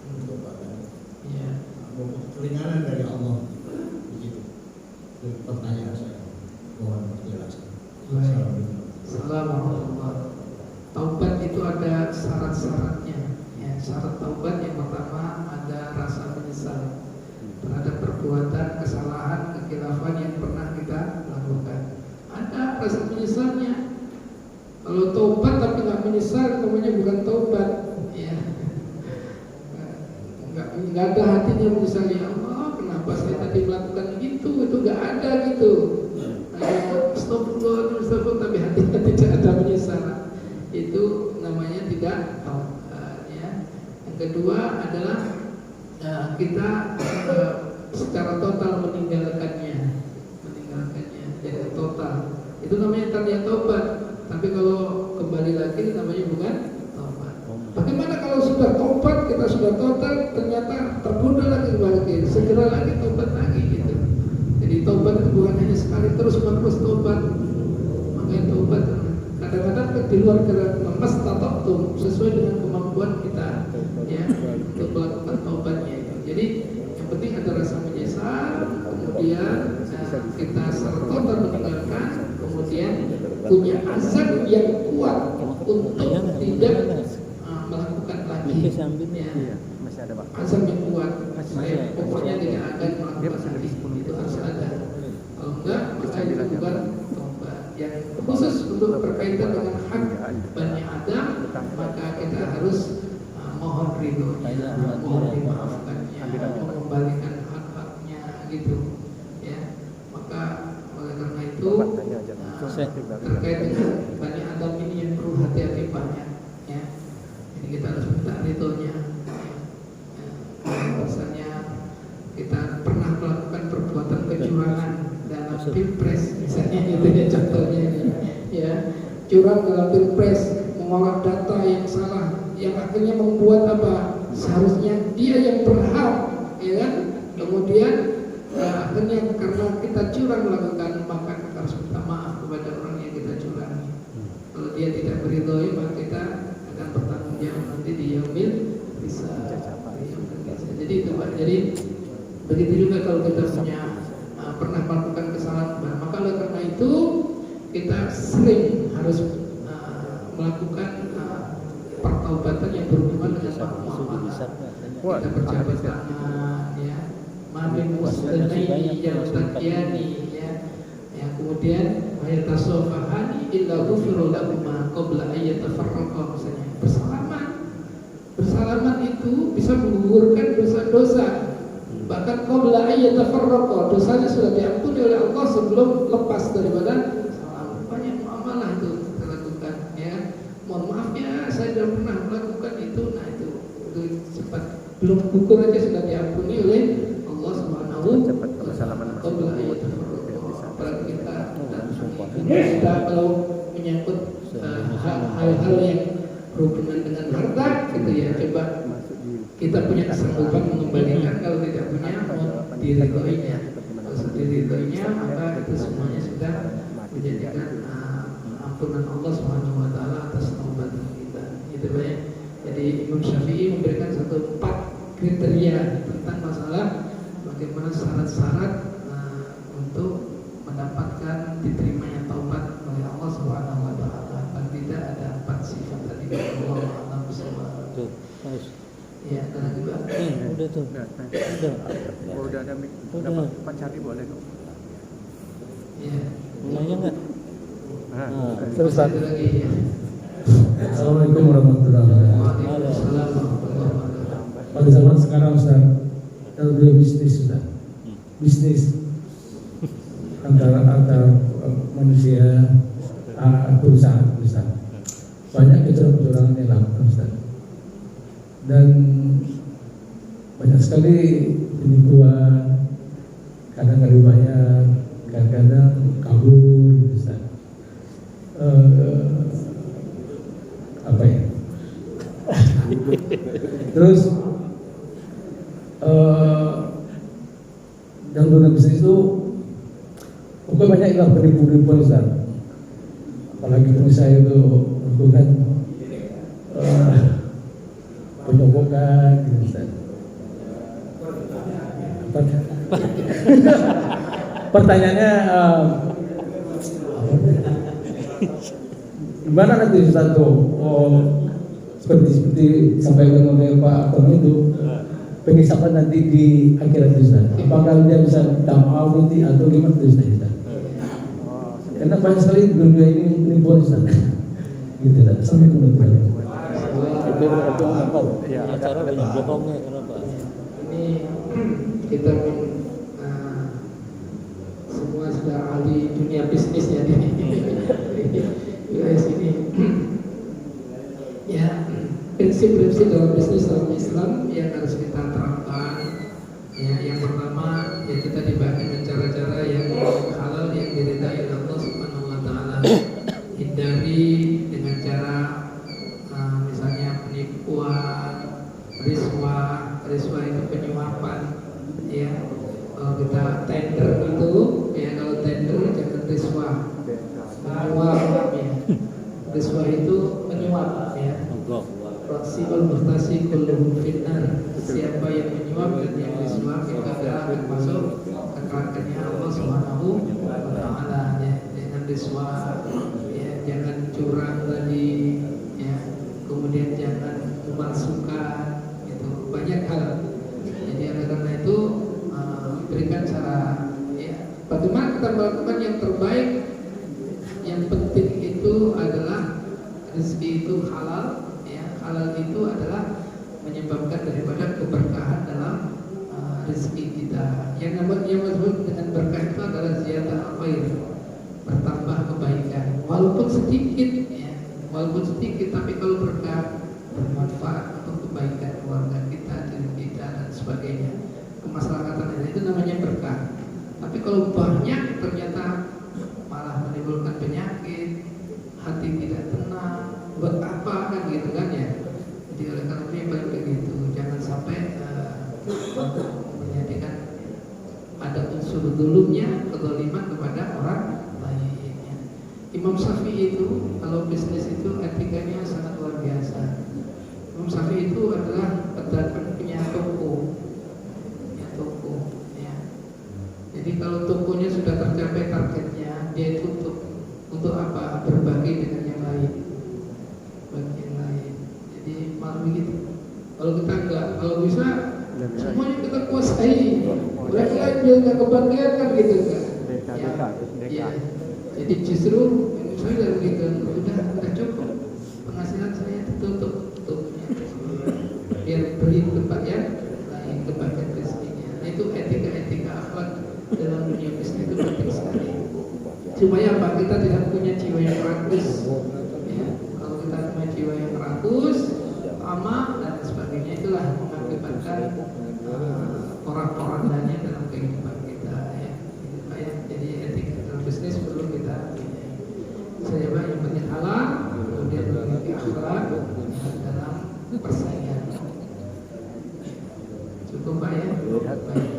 Pertobatan, Ya. keringanan dari Allah, begitu. Itu pertanyaan saya. Allah. Taubat itu ada syarat-syaratnya. Ya, syarat taubat yang pertama ada rasa menyesal terhadap perbuatan, kesalahan, kekhilafan yang pernah kita lakukan. Ada rasa menyesalnya. Kalau taubat tapi nggak menyesal, namanya bukan taubat. Ya, nggak ada hatinya misalnya, Allah kenapa saya tadi melakukan itu nggak ada gitu. Astagfirullah, tapi hatinya tidak ada menyesal. Itu namanya tidak taubat. Ya. Yang kedua adalah kita secara total meninggalkannya, jadi total. Itu namanya tanda taubat. Tapi kalau kembali lagi namanya bukan taubat. Bagaimana kalau sudah taubat, kita sudah total, ternyata tergoda lagi kembali, segera lagi taubat lagi gitu. Jadi taubat itu bukan hanya sekali terus menerus taubat. Makanya taubat kadang-kadang di luar mastata'tum, sesuai dengan kemampuan kita, ya, untuk melakukan taubatnya itu. Jadi yang penting ada rasa menyesal, kemudian kita secara total meninggalkan, kemudian punya azam yang kuat untuk tidak melakukan lagi. Ya, azam yang kuat, saya pokoknya tidak akan melakukan lagi. Itu harus ada. Kalau enggak, maka itu bukan taubat. Yang khusus untuk berkaitan dengan hak Bani Adam, maka kita harus mohon ridhonya, mohon dimaafkannya, mengembalikan hak-haknya gitu. Ya, maka oleh karena itu terkait dengan Bani Adam ini yang perlu hati-hati banyak. Ya, jadi kita harus minta ridhonya. Misalnya kita pernah melakukan perbuatan kecurangan dalam pilpres, misalnya itu ya contohnya ini, ya, curang dalam pilpres, mengolah data yang salah, yang akhirnya membuat apa? Seharusnya dia yang berhak, ya kan? Kemudian akhirnya karena kita curang melakukan, maka kita harus minta maaf kepada orang yang kita curangi. Kalau dia tidak meridhoi, maka kita akan bertanggung jawab nanti di yaumil hisab. Jadi itu Pak. Jadi begitu juga kalau kita punya pernah melakukan kesalahan, maka oleh karena itu kita sering harus melakukan pertaubatan yang berhubungan dengan muamalah. Kita berjabat tangan, ya, mamin muslimin yang takyani, ya, kemudian ayatasofahani illa ghufira lahuma qabla ayyatafarraqa, misalnya bersalaman itu bisa menggugurkan dosa-dosa. Bahkan qabla ayyatafarraqa, dosanya sudah diampuni oleh Allah sebelum lepas daripada salam. Banyak muamalah itu kita lakukan, ya. Mohon maaf ya, saya tidak pernah melakukan itu. Nah itu cepat, belum gugur aja sudah diampuni oleh Allah Subhanahu wa taala. Qabla ayyatafarraqa. Apalagi kita kalau menyangkut hal-hal yang berhubungan dengan harta gitu ya, coba kita punya kesanggupan mengembalikan. Kalau tidak punya, diridhoinya. Kalau diridhoinya, maka itu semuanya sudah menjadikan ampunan Allah Subhanahu wa taala atas taubat kita. Gitu ya. Jadi Imam Syafi'i memberikan 4 kriteria tentang masalah bagaimana syarat-syarat untuk mendapatkan diterimanya taubat oleh Allah Subhanahu wa taala. Paling tidak ada 4 sifat tadi. Allah a'lam bishawab. Ya, dan juga udah tuh. Udah ada mic. Dapat pancari boleh kok. ya. Nanya enggak? Terus lagi ya. Assalamualaikum warahmatullahi wabarakatuh. Waalaikumsalam warahmatullahi wabarakatuh. Pada zaman sekarang Ustaz, kalau dia bisnis sudah bisnis antara manusia, perusahaan banyak kecurangan yang dilakukan Ustaz, dan banyak sekali penipuan, kadang nggak dibayar, kadang-kadang kabur Ustaz. Apa ya? Terus dalam dunia bisnis itu pokoknya banyak yang penipu-penipuan Ustaz. Apalagi pengusaha itu melakukan penyogokan gitu Ustaz. Pertanyaannya Gimana nanti Ustaz tuh? Seperti disampaikan oleh Pak Akon itu, pengisapan nanti di akhirat Ustaz. Apakah dia bisa ta'awuti atau gimana Ustaz? Karena banyak sekali dunia ini pun Ustaz. Gitu Ustaz. Assalamualaikum warahmatullahi wabarakatuh. Acara banyak bohongnya kenapa? Ini kita semua sudah ahli dunia bisnis ya di sini. Ya, prinsip-prinsip dalam bisnis dalam Islam yang harus kita terapkan. Ya, yang pertama ya kita dibagi dengan cara-cara yang halal yang diridai oleh Allah Subhanahu wa taala. Hindari dengan cara misalnya penipuan, riswah itu penyuapan. Ya, kalau kita tender itu, ya kalau tender jangan riswah, menyuap ya. Riswah itu menyuap ya. Raksibul mustasi kulluhum finnar. Siapa yang menyuap dan yang disuap itu akan masuk ke nerakanya Allah Subhanahu wa taala ya. Jangan disuap ya, jangan curang tadi ya. Kemudian jangan memalsukan itu banyak hal. Jadi oleh karena itu berikan cara ya, bagaimana kita melakukan yang terbaik. Yang penting itu adalah rezeki itu halal ya. Halal itu adalah menyebabkan daripada keberkahan dalam rezeki kita. Yang disebut dengan berkah itu adalah ziyadah khair, bertambah kebaikan walaupun sedikit ya. Walaupun sedikit tapi kalau berkah bermanfaat untuk kebaikan keluarga kita, diri kita dan sebagainya, kemaslahatan itu namanya berkah. Tapi kalau banyak ternyata malah menimbulkan penyakit, hati tidak tenang, buat apa kan gitu kan ya. Jadi oleh karena itu yang paling begitu, jangan sampai menjadikan ada unsur dulunya kezaliman kepada orang lainnya. Imam Syafi'i itu kalau bisnis itu etikanya sangat luar biasa. Imam Syafi'i itu adalah pedagang punya toko ya. Jadi kalau tokonya sudah tercapai targetnya, dia tutup. Untuk apa? Berbagi dengan yang lain. Bagi yang lain. Jadi malah begitu. Kalau kita enggak, kalau bisa semuanya kita kuasai. Mereka lain biar nggak kebagian kan gitu kan? Ya. Jadi justru saya dari begitu udah cukup. Penghasilan saya tutup. Biar beli tempat yang lain, kebagian rezekinya. Nah, itu etika akhlak dalam dunia bisnis itu penting sekali. Supaya apa? Kita tidak punya jiwa yang rakus ya. Kalau kita punya jiwa yang rakus, amal dan sebagainya, itulah mengakibatkan orang-orang lainnya dalam kehidupan kita ya. Jadi etika dalam bisnis perlu kita saya yang penting halal, kemudian memiliki akhlak dalam persaingan. Cukup Pak ya? Baik.